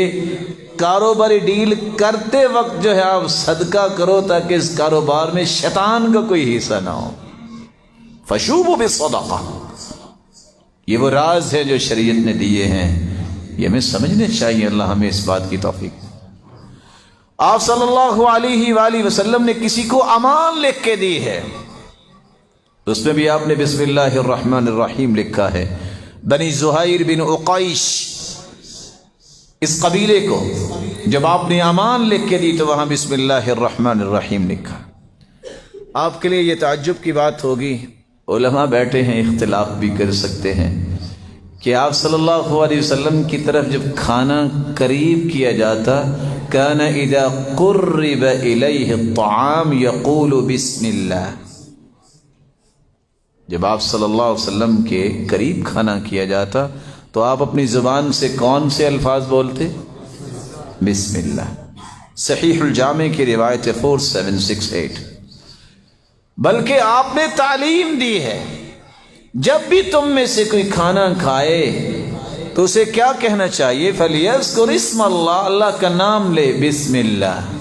کاروباری ڈیل کرتے وقت جو ہے آپ صدقہ کرو تاکہ اس کاروبار میں شیطان کا کوئی حصہ نہ ہو۔ فشوبوا بالصدقہ، یہ وہ راز ہے جو شریعت نے دیے ہیں، یہ ہمیں سمجھنے چاہیے۔ اللہ ہمیں اس بات کی توفیق۔ آپ صلی اللہ علیہ وآلہ وسلم نے کسی کو امان لکھ کے دی ہے، اس میں بھی آپ نے بسم اللہ الرحمن الرحیم لکھا ہے۔ بنی زہیر بن عقیش اس قبیلے کو جب آپ نے امان لکھ کے دی تو وہاں بسم اللہ الرحمن الرحیم لکھا۔ آپ کے لیے یہ تعجب کی بات ہوگی، علماء بیٹھے ہیں اختلاف بھی کر سکتے ہیں کہ آپ صلی اللہ علیہ وسلم کی طرف جب کھانا قریب کیا جاتا، کان اذا قرب الیہ الطعام یقول بسم اللہ، جب آپ صلی اللہ علیہ وسلم کے قریب کھانا کیا جاتا تو آپ اپنی زبان سے کون سے الفاظ بولتے؟ بسم اللہ۔ صحیح الجامع کی روایت 4768۔ بلکہ آپ نے تعلیم دی ہے جب بھی تم میں سے کوئی کھانا کھائے تو اسے کیا کہنا چاہیے؟ فَلْيَذْكُرْ اسْمَ اللَّهِ، اللہ کا نام لے، بسم اللہ۔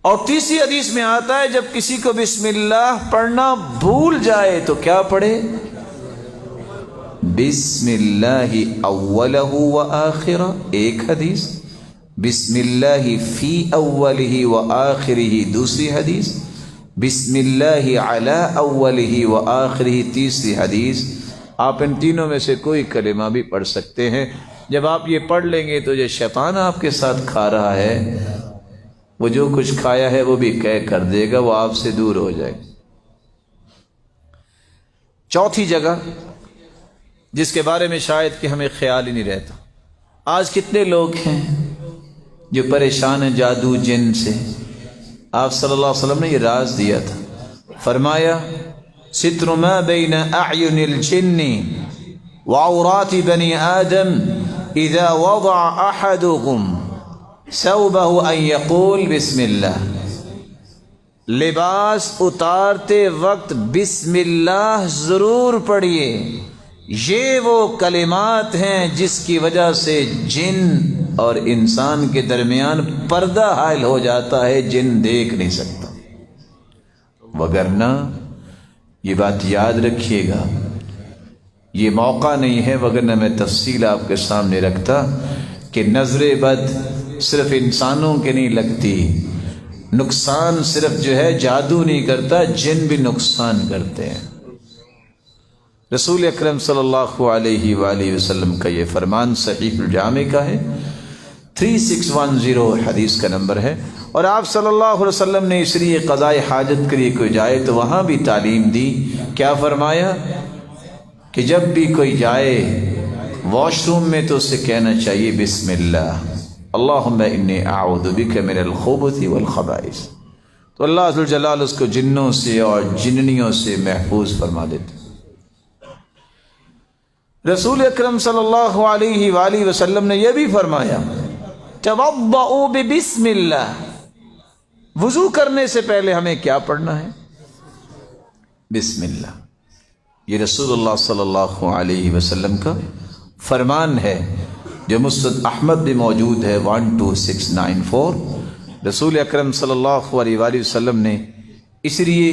اور تیسری حدیث میں آتا ہے جب کسی کو بسم اللہ پڑھنا بھول جائے تو کیا پڑھے؟ بسم اللہ اولہ و آخرہ، ایک حدیث، بسم اللہ فی اولہ و آخرہ دوسری حدیث، بسم اللہ علی اولہ و آخرہ تیسری حدیث۔ آپ ان تینوں میں سے کوئی کلمہ بھی پڑھ سکتے ہیں۔ جب آپ یہ پڑھ لیں گے تو جو شیطان آپ کے ساتھ کھا رہا ہے وہ جو کچھ کھایا ہے وہ بھی کہہ کر دے گا، وہ آپ سے دور ہو جائے۔ چوتھی جگہ جس کے بارے میں شاید کہ ہمیں خیال ہی نہیں رہتا، آج کتنے لوگ ہیں جو پریشان ہیں جادو جن سے۔ آپ صلی اللہ علیہ وسلم نے یہ راز دیا تھا، فرمایا ستر ما بین اعین الجن وعورات بنی آدم اذا وضع احدكم ثوبہ ان یقول بسم اللہ، لباس اتارتے وقت بسم اللہ ضرور پڑھیے، یہ وہ کلمات ہیں جس کی وجہ سے جن اور انسان کے درمیان پردہ حائل ہو جاتا ہے، جن دیکھ نہیں سکتا۔ وگرنہ یہ بات یاد رکھیے گا، یہ موقع نہیں ہے، وگرنہ میں تفصیل آپ کے سامنے رکھتا کہ نظر بد صرف انسانوں کے نہیں لگتی، نقصان صرف جو ہے جادو نہیں کرتا، جن بھی نقصان کرتے ہیں۔ رسول اکرم صلی اللہ علیہ وآلہ وسلم کا یہ فرمان صحیح الجامع کا ہے، 3610 حدیث کا نمبر ہے۔ اور آپ صلی اللہ علیہ وسلم نے اس لیے قضاء حاجت کے لیے کوئی جائے تو وہاں بھی تعلیم دی، کیا فرمایا کہ جب بھی کوئی جائے واش روم میں تو اسے کہنا چاہیے بسم اللہ، اللہم انی اعوذ بک من الخبث والخبائث، تو اللہ عز و جلال اس کو جنوں سے اور جننیوں سے محفوظ فرما دیتے۔ رسول اکرم صلی اللہ علیہ وآلہ وسلم نے یہ بھی فرمایا توضؤوا ببسم اللہ، وضو کرنے سے پہلے ہمیں کیا پڑھنا ہے؟ بسم اللہ۔ یہ رسول اللہ صلی اللہ علیہ وسلم کا فرمان ہے جو مسند احمد بھی موجود ہے 12694۔ رسول اکرم صلی اللہ علیہ وآلہ وسلم نے اس لیے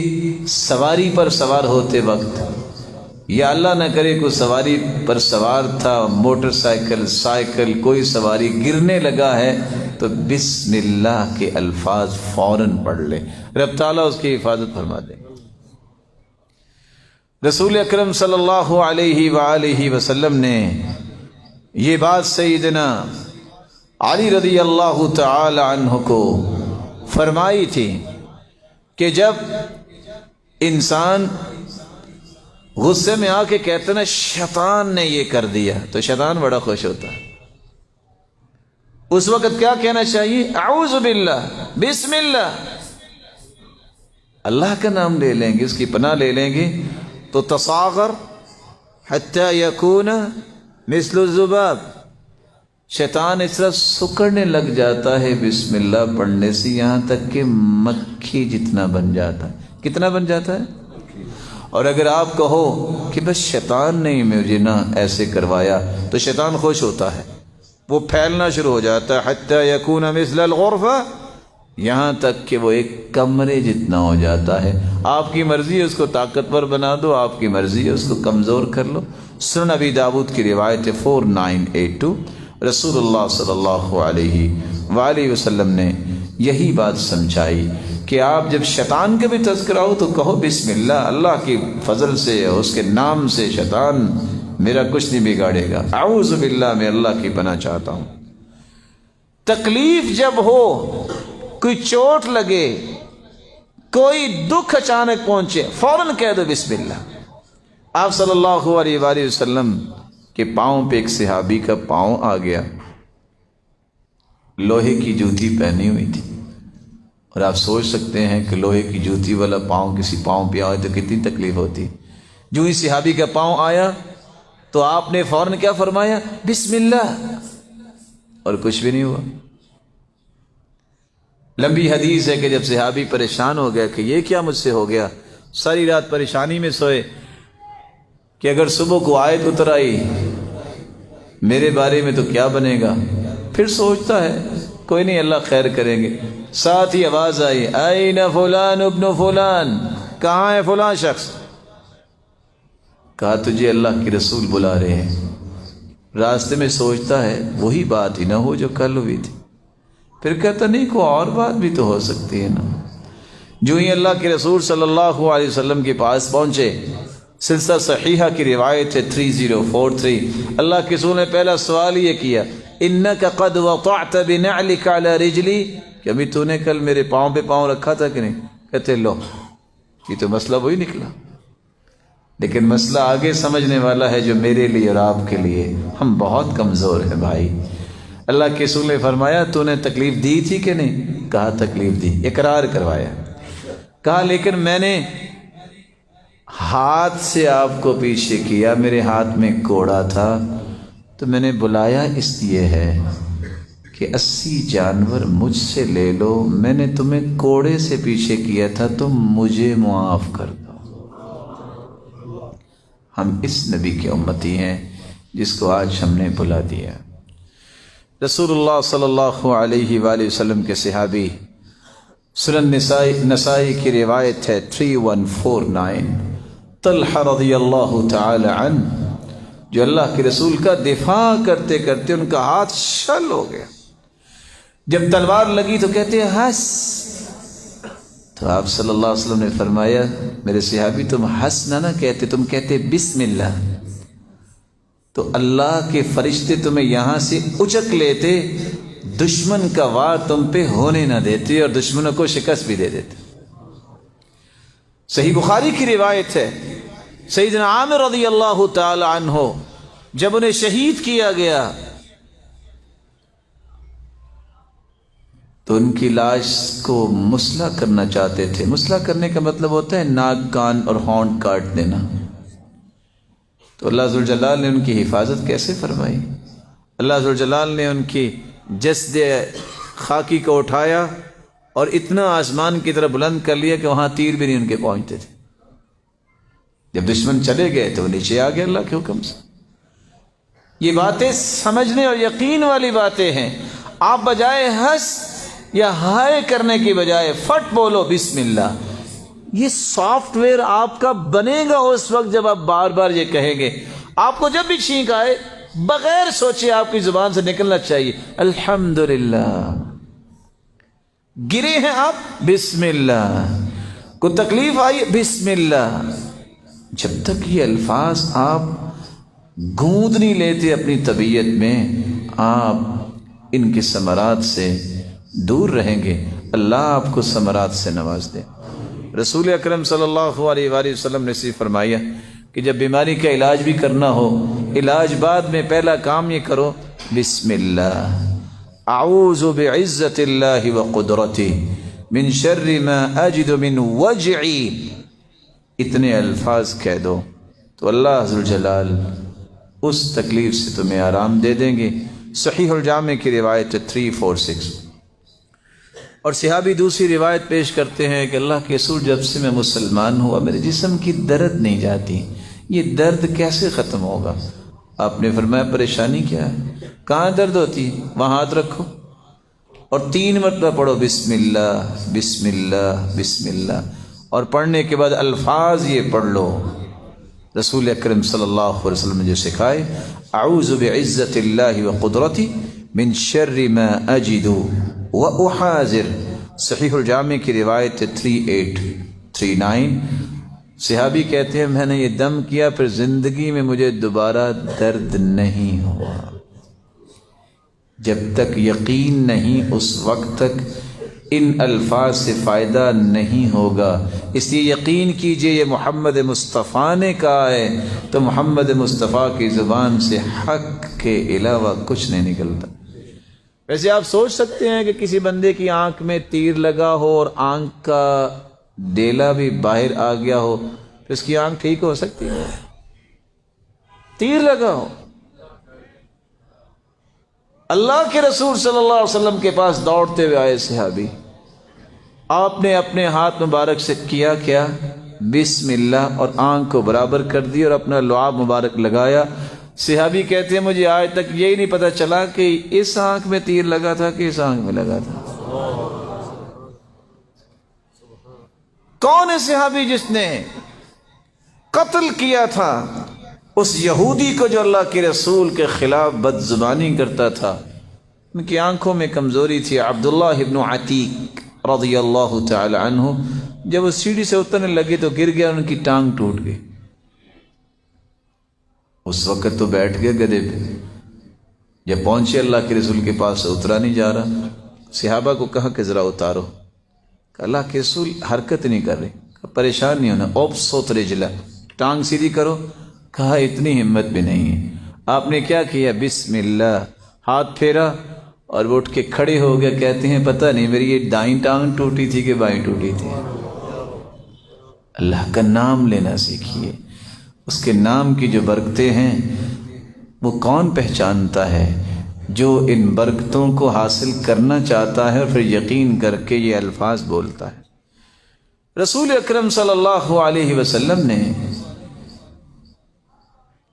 سواری پر سوار ہوتے وقت، یا اللہ نہ کرے کوئی سواری پر سوار تھا، موٹر سائیکل، سائیکل، کوئی سواری گرنے لگا ہے تو بسم اللہ کے الفاظ فوراً پڑھ لے، رب تعالیٰ اس کی حفاظت فرما دیں۔ رسول اکرم صلی اللہ علیہ وآلہ وسلم نے یہ بات سیدنا علی رضی اللہ تعالی عنہ کو فرمائی تھی کہ جب انسان غصے میں آ کے کہتے نا شیطان نے یہ کر دیا تو شیطان بڑا خوش ہوتا ہے، اس وقت کیا کہنا چاہیے؟ اعوذ باللہ، بسم اللہ، اللہ کا نام لے لیں گے، اس کی پناہ لے لیں گے تو تصاغر حتی یکون مثل الذباب، شیطان اس طرح سکڑنے لگ جاتا ہے بسم اللہ پڑھنے سے، یہاں تک کہ مکھی جتنا بن جاتا ہے۔ کتنا بن جاتا ہے؟ اور اگر آپ کہو کہ بس شیطان نے مجھے نہ ایسے کروایا، تو شیطان خوش ہوتا ہے، وہ پھیلنا شروع ہو جاتا ہے، حتی یکون مثل الغرفہ، یہاں تک کہ وہ ایک کمرے جتنا ہو جاتا ہے۔ آپ کی مرضی ہے اس کو طاقتور بنا دو، آپ کی مرضی ہے اس کو کمزور کر لو۔ سنن ابی داؤد کی روایت 4982، رسول اللہ صلی اللہ علیہ وآلہ وسلم نے یہی بات سمجھائی کہ آپ جب شیطان کا بھی تذکرہ ہو تو کہو بسم اللہ، اللہ کی فضل سے، اس کے نام سے شیطان میرا کچھ نہیں بگاڑے گا، اعوذ باللہ، میں اللہ کی پناہ چاہتا ہوں۔ تکلیف جب ہو، کوئی چوٹ لگے، کوئی دکھ اچانک پہنچے، فوراً کہہ دو بسم اللہ۔ آپ صلی اللہ علیہ وآلہ وسلم کے پاؤں پہ ایک صحابی کا پاؤں آ گیا، لوہے کی جوتی پہنی ہوئی تھی، اور آپ سوچ سکتے ہیں کہ لوہے کی جوتی والا پاؤں کسی پاؤں پہ آئے تو کتنی تکلیف ہوتی۔ جو ہی صحابی کا پاؤں آیا تو آپ نے فوراً کیا فرمایا؟ بسم اللہ، اور کچھ بھی نہیں ہوا۔ لمبی حدیث ہے کہ جب صحابی پریشان ہو گیا کہ یہ کیا مجھ سے ہو گیا، ساری رات پریشانی میں سوئے کہ اگر صبح کو آیت اتر آئی میرے بارے میں تو کیا بنے گا، پھر سوچتا ہے کوئی نہیں، اللہ خیر کریں گے۔ ساتھ ہی آواز آئی، این فلان ابن فلان، کہاں ہے فلاں شخص؟ کہا تجھے اللہ کے رسول بلا رہے ہیں۔ راستے میں سوچتا ہے وہی بات ہی نہ ہو جو کل ہوئی تھی، پھر کہتا نہیں کوئی اور بات بھی تو ہو سکتی ہے نا۔ جو ہی اللہ کے رسول صلی اللہ علیہ وسلم کے پاس پہنچے، سلسلہ صحیحہ کی روایت ہے 3043، اللہ کے رسول نے پہلا سوال یہ کیا، انک قد وطعت بنعلک علی رجلی، کہ ابھی تو نے کل میرے پاؤں پہ پاؤں رکھا تھا کہ نہیں؟ کہتے لو، یہ تو مسئلہ وہی نکلا۔ لیکن مسئلہ آگے سمجھنے والا ہے جو میرے لیے اور آپ کے لیے، ہم بہت کمزور ہیں بھائی۔ اللہ کے رسول نے فرمایا تو نے تکلیف دی تھی کہ نہیں؟ کہا تکلیف دی، اقرار کروایا۔ کہا لیکن میں نے ہاتھ سے آپ کو پیچھے کیا، میرے ہاتھ میں کوڑا تھا، تو میں نے بلایا اس لیے ہے کہ 80 جانور مجھ سے لے لو، میں نے تمہیں کوڑے سے پیچھے کیا تھا، تم مجھے معاف کر دو۔ ہم اس نبی کے امتی ہیں جس کو آج ہم نے بلا دیا۔ رسول اللہ صلی اللہ علیہ وآلہ وسلم کے صحابی، سنن نسائی کی روایت ہے 3149، طلحہ رضی اللہ تعالی عنہ، جو اللہ کے رسول کا دفاع کرتے کرتے ان کا ہاتھ شل ہو گیا، جب تلوار لگی تو کہتے ہیں ہنس، تو آپ صلی اللہ علیہ وسلم نے فرمایا میرے صحابی تم ہنسنا نہ کہتے، تم کہتے بسم اللہ، تو اللہ کے فرشتے تمہیں یہاں سے اچک لیتے، دشمن کا وار تم پہ ہونے نہ دیتے اور دشمنوں کو شکست بھی دے دیتے۔ صحیح بخاری کی روایت ہے، سیدنا عامر رضی اللہ تعالی عنہ جب انہیں شہید کیا گیا تو ان کی لاش کو مسلح کرنا چاہتے تھے۔ مسلح کرنے کا مطلب ہوتا ہے ناک، کان اور ہونٹ کاٹ دینا۔ تو اللہ ذوالجلال نے ان کی حفاظت کیسے فرمائی؟ اللہ ذوالجلال نے ان کی جسد خاکی کو اٹھایا اور اتنا آسمان کی طرف بلند کر لیا کہ وہاں تیر بھی نہیں ان کے پہنچتے تھے۔ جب دشمن چلے گئے تو وہ نیچے آ گئے اللہ کے حکم سے۔ یہ باتیں سمجھنے اور یقین والی باتیں ہیں۔ آپ بجائے ہنس یا ہائے کرنے کی بجائے فٹ بولو بسم اللہ۔ یہ سافٹ ویئر آپ کا بنے گا اس وقت جب آپ بار بار یہ کہیں گے۔ آپ کو جب بھی چھینک آئے بغیر سوچے آپ کی زبان سے نکلنا چاہیے الحمدللہ۔ گرے ہیں آپ بسم اللہ، کوئی تکلیف آئی بسم اللہ۔ جب تک یہ الفاظ آپ گونج نہیں لیتے اپنی طبیعت میں، آپ ان کے ثمرات سے دور رہیں گے۔ اللہ آپ کو ثمرات سے نواز دے۔ رسول اکرم صلی اللہ علیہ وآلہ وسلم نے صرف فرمایا کہ جب بیماری کا علاج بھی کرنا ہو، علاج بعد میں پہلا کام یہ کرو بسم اللہ، اعوذ بعزت اللہ وقدرتہ من شر ما اجد من وجعی، اتنے الفاظ کہہ دو تو اللہ ذوالجلال اس تکلیف سے تمہیں آرام دے دیں گے صحیح الجامع کی روایت 346۔ اور صحابی دوسری روایت پیش کرتے ہیں کہ اللہ کے رسول جب سے میں مسلمان ہوا میرے جسم کی درد نہیں جاتی، یہ درد کیسے ختم ہوگا؟ آپ نے فرمایا پریشانی کیا ہے؟ کہاں درد ہوتی ہے؟ وہاں ہاتھ رکھو اور 3 مرتبہ پڑھو بسم اللہ بسم اللہ بسم اللہ، اور پڑھنے کے بعد الفاظ یہ پڑھ لو رسول اکرم صلی اللہ علیہ وسلم نے جو سکھائے، اعوذ بعزت اللہ وقدرتی من شر ما اجد واحاذر۔ صحیح الجامع کی روایت 3839۔ صحابی کہتے ہیں میں نے یہ دم کیا پھر زندگی میں مجھے دوبارہ درد نہیں ہوا۔ جب تک یقین نہیں اس وقت تک ان الفاظ سے فائدہ نہیں ہوگا، اس لیے یقین کیجئے یہ محمد مصطفیٰ نے کہا ہے تو محمد مصطفیٰ کی زبان سے حق کے علاوہ کچھ نہیں نکلتا۔ ویسے آپ سوچ سکتے ہیں کہ کسی بندے کی آنکھ میں تیر لگا ہو اور آنکھ کا ڈیلا بھی باہر آ گیا ہو تو اس کی آنکھ ٹھیک ہو سکتی ہے؟ تیر لگا ہو۔ اللہ کے رسول صلی اللہ علیہ وسلم کے پاس دوڑتے ہوئے آئے صحابی، آپ نے اپنے ہاتھ مبارک سے کیا کیا؟ بسم اللہ، اور آنکھ کو برابر کر دی اور اپنا لعاب مبارک لگایا۔ صحابی کہتے ہیں مجھے آج تک یہی نہیں پتہ چلا کہ اس آنکھ میں تیر لگا تھا کہ اس آنکھ میں لگا تھا۔ کون ہے صحابی جس نے قتل کیا تھا اس یہودی کو جو اللہ کے رسول کے خلاف بد زبانی کرتا تھا؟ ان کی آنکھوں میں کمزوری تھی۔ عبداللہ ابن عتیق رضی اللہ تعالی عنہ جب وہ سیڑھی سے اترنے لگے تو گر گیا، ان کی ٹانگ ٹوٹ گئی۔ اس وقت تو بیٹھ گئے گدھے پہ، جب پہنچے اللہ کے رسول کے پاس سے اترا نہیں جا رہا۔ صحابہ کو کہا کہ ذرا اتارو، کہ اللہ کے رسول حرکت نہیں کر رہے، کہا پریشان نہیں ہونا، اوبسوت رجلا، ٹانگ سیدھی کرو، کہا اتنی ہمت بھی نہیں ہے۔ آپ نے کیا کیا؟ بسم اللہ، ہاتھ پھیرا اور وہ اٹھ کے کھڑے ہو گئے۔ کہتے ہیں پتہ نہیں میری یہ دائیں ٹانگ ٹوٹی تھی کہ بائیں ٹوٹی تھی۔ اللہ کا نام لینا سیکھیے، اس کے نام کی جو برکتیں ہیں وہ کون پہچانتا ہے؟ جو ان برکتوں کو حاصل کرنا چاہتا ہے اور پھر یقین کر کے یہ الفاظ بولتا ہے۔ رسول اکرم صلی اللہ علیہ وسلم نے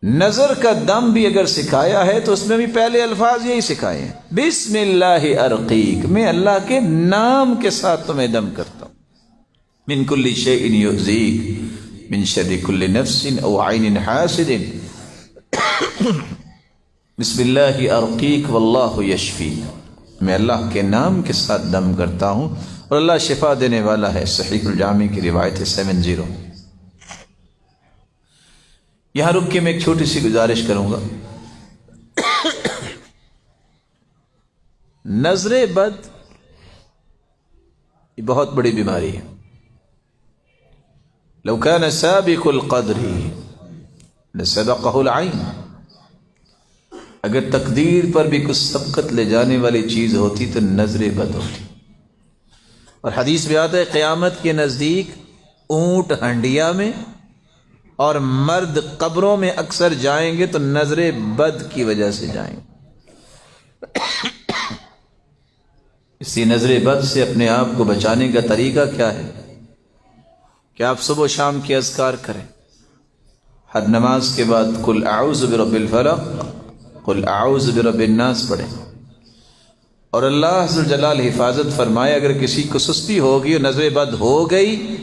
نظر کا دم بھی اگر سکھایا ہے تو اس میں بھی پہلے الفاظ یہی سکھائے ہیں، بسم اللہ ارقیک، میں اللہ کے نام کے ساتھ تمہیں دم کرتا ہوں۔ من کل شیء یؤذیک من شر کل نفس او عین حاسد بسم اللہ ارقیک واللہ یشفی، میں اللہ کے نام کے ساتھ دم کرتا ہوں اور اللہ شفا دینے والا ہے۔ صحیح الجامع کی روایت 70۔ یہاں رک کے میں ایک چھوٹی سی گزارش کروں گا۔ نظر بد یہ بہت بڑی بیماری ہے۔ لو كان سابق القدر لسبقه العین، اگر تقدیر پر بھی کچھ سبقت لے جانے والی چیز ہوتی تو نظر بد ہوتی۔ اور حدیث میں آتا ہے قیامت کے نزدیک اونٹ ہنڈیا میں اور مرد قبروں میں اکثر جائیں گے تو نظر بد کی وجہ سے جائیں گے۔ اسی نظر بد سے اپنے آپ کو بچانے کا طریقہ کیا ہے کہ آپ صبح و شام کے اذکار کریں، ہر نماز کے بعد قل اعوذ برب الفلق قل اعوذ برب الناس پڑھیں، اور اللہ عز و جلال حفاظت فرمائے اگر کسی کو سستی ہوگی اور نظر بد ہو گئی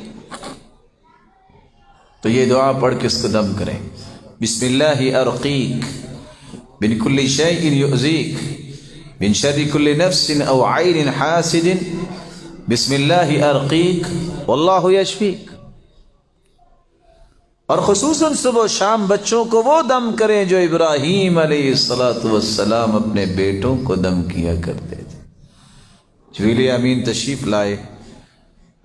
تو یہ دعا پڑھ کے اس کو دم کریں، بسم اللہ ارقیک من کل شیء یؤذیک من شر کل نفس او عین حاسد بسم اللہ ارقیک واللہ یشفیک۔ اور خصوصاً صبح و شام بچوں کو وہ دم کریں جو ابراہیم علیہ السلام اپنے بیٹوں کو دم کیا کرتے تھے۔ جبریل امین تشریف لائے،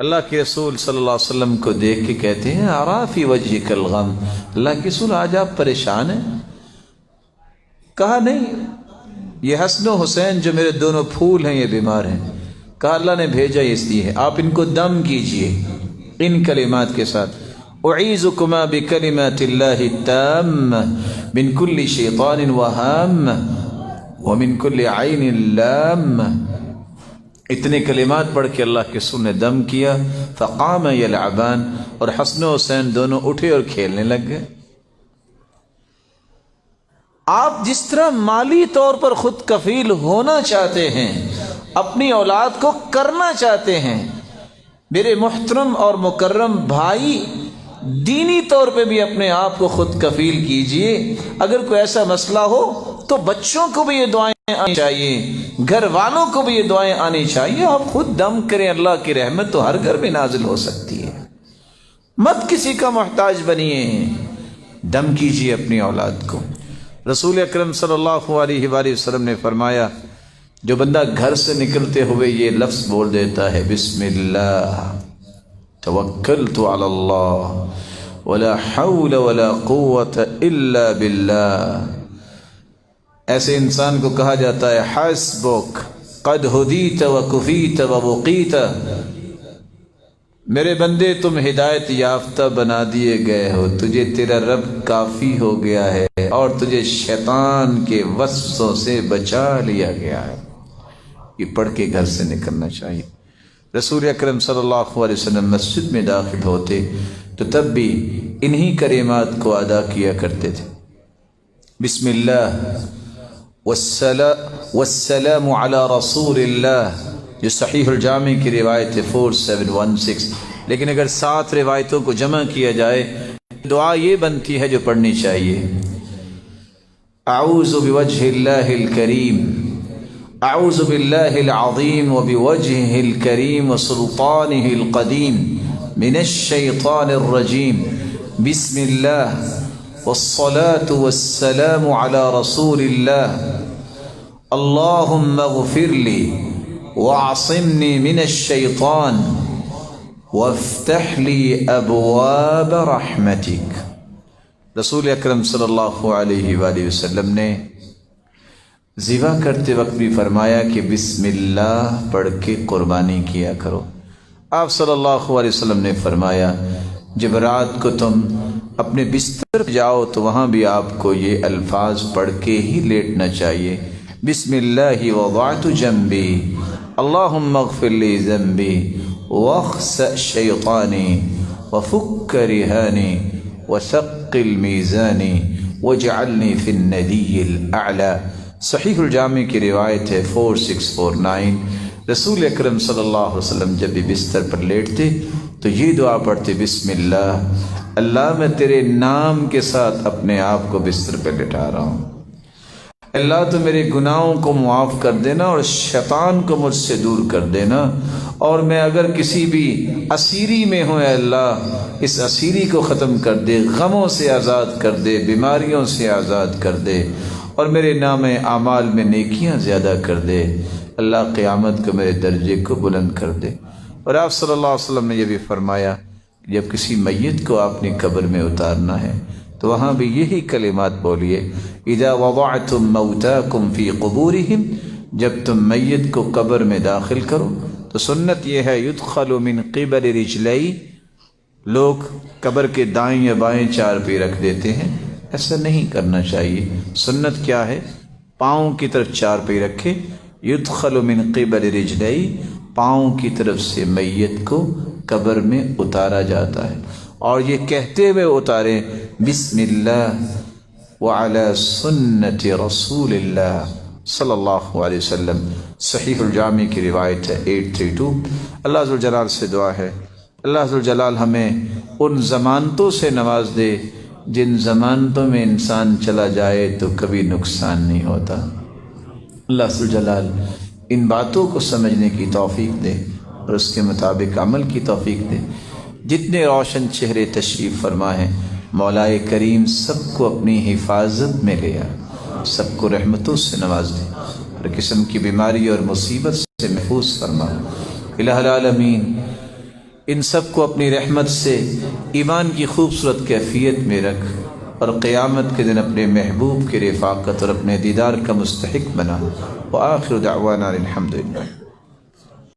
اللہ کے رسول صلی اللہ علیہ وسلم کو دیکھ کے کہتے ہیں ارا فی وجہک الغم، اللہ کے رسول آج آپ پریشان ہیں؟ کہا نہیں، یہ حسن و حسین جو میرے دونوں پھول ہیں یہ بیمار ہیں۔ کہا اللہ نے بھیجا اس لیے ہے، آپ ان کو دم کیجئے ان کلمات کے ساتھ، اعیذکما بکلمات اللہ التامہ من کل شیطان وہام ومن کل عین لام، اتنے کلمات پڑھ کے اللہ کے رسول نے دم کیا. فقام یلعبان، اور حسن و حسین دونوں اٹھے اور کھیلنے لگ گئے. آپ جس طرح مالی طور پر خود کفیل ہونا چاہتے ہیں، اپنی اولاد کو کرنا چاہتے ہیں، میرے محترم اور مکرم بھائی، دینی طور پہ بھی اپنے آپ کو خود کفیل کیجئے. اگر کوئی ایسا مسئلہ ہو تو بچوں کو بھی یہ دعائیں آنی چاہیے، گھر والوں کو بھی یہ دعائیں آنی چاہیے. آپ خود دم کریں، اللہ کی رحمت تو ہر گھر میں نازل ہو سکتی ہے. مت کسی کا محتاج بنیے، دم کیجئے اپنی اولاد کو. رسول اکرم صلی اللہ علیہ وآلہ وسلم نے فرمایا، جو بندہ گھر سے نکلتے ہوئے یہ لفظ بول دیتا ہے، بسم اللہ توکلت علی اللہ ولا حول ولا قوت الا باللہ، ایسے انسان کو کہا جاتا ہے حسبک قد ہدیت وکفیت ووقیت، میرے بندے تم ہدایت یافتہ بنا دیے گئے ہو، تجھے تیرا رب کافی ہو گیا ہے اور تجھے شیطان کے وسوسوں سے بچا لیا گیا ہے. یہ پڑھ کے گھر سے نکلنا چاہیے. رسول اکرم صلی اللہ علیہ وسلم مسجد میں داخل ہوتے تو تب بھی انہی کلمات کو ادا کیا کرتے تھے. بسم اللہ والسلام علی رسول اللہ، جو صحیح الجامع کی روایت ہے 4716. لیکن اگر 7 روایتوں کو جمع کیا جائے، دعا یہ بنتی ہے جو پڑھنی چاہیے، اعوذ بوجہ اللہ الکریم، اعوذ باللہ العظیم وبوجہہ الکریم وسلطانہ القدیم من الشیطان الرجیم، بسم اللہ والصلاة والسلام علی رسول اللہ، اللہم اغفر لی واعصمنی من الشیطان وافتح لی ابواب رحمتک. رسول اکرم صلی اللہ علیہ وآلہ وسلم نے ذبح کرتے وقت بھی فرمایا کہ بسم اللہ پڑھ کے قربانی کیا کرو. آپ صلی اللہ علیہ وسلم نے فرمایا جب رات کو تم اپنے بستر پہ جاؤ تو وہاں بھی آپ کو یہ الفاظ پڑھ کے ہی لیٹنا چاہیے، بسم اللہ وضعت جنبی اللہم اغفر لی ذنبی واخسأ شیطانی وفک رہانی وثقل میزانی واجعلنی فی الندی الاعلی. صحیح الجامع کی روایت ہے 4649. رسول اکرم صلی اللہ علیہ وسلم جب بھی بستر پر لیٹتے تو یہ دعا پڑھتے، بسم اللہ، اللہ میں تیرے نام کے ساتھ اپنے آپ کو بستر پہ لٹا رہا ہوں، اللہ تو میرے گناہوں کو معاف کر دینا اور شیطان کو مجھ سے دور کر دینا، اور میں اگر کسی بھی اسیری میں ہوں اے اللہ اس اسیری کو ختم کر دے، غموں سے آزاد کر دے، بیماریوں سے آزاد کر دے، اور میرے نام اعمال میں نیکیاں زیادہ کر دے. اللہ قیامت کو میرے درجے کو بلند کر دے. اور آپ صلی اللہ علیہ وسلم نے یہ بھی فرمایا جب کسی میت کو آپ نے قبر میں اتارنا ہے تو وہاں بھی یہی کلمات بولیے، اذا وضعتم موتاکم فی قبورہم، جب تم میت کو قبر میں داخل کرو تو سنت یہ ہے یدخل من قبل رجلی، لوگ قبر کے دائیں یا بائیں 4 پہ رکھ دیتے ہیں، ایسا نہیں کرنا چاہیے. سنت کیا ہے؟ پاؤں کی طرف 4 پہ رکھے، یدخل من قبل رجلی، پاؤں کی طرف سے میت کو قبر میں اتارا جاتا ہے، اور یہ کہتے ہوئے اتاریں بسم اللہ وعلی سنت رسول اللہ صلی اللہ علیہ وسلم. صحیح الجامع کی روایت ہے 832. اللہ ذوالجلال سے دعا ہے اللہ ذوالجلال ہمیں ان ضمانتوں سے نواز دے جن ضمانتوں میں انسان چلا جائے تو کبھی نقصان نہیں ہوتا. اللہ ذوالجلال ان باتوں کو سمجھنے کی توفیق دے اور اس کے مطابق عمل کی توفیق دے. جتنے روشن چہرے تشریف فرما ہیں مولائے کریم سب کو اپنی حفاظت میں لے آ، سب کو رحمتوں سے نواز دے، ہر قسم کی بیماری اور مصیبت سے محفوظ فرما. الہ العالمین ان سب کو اپنی رحمت سے ایمان کی خوبصورت کیفیت میں رکھ اور قیامت کے دن اپنے محبوب کی رفاقت اور اپنے دیدار کا مستحق بنا. وآخر دعوانا الحمدللہ.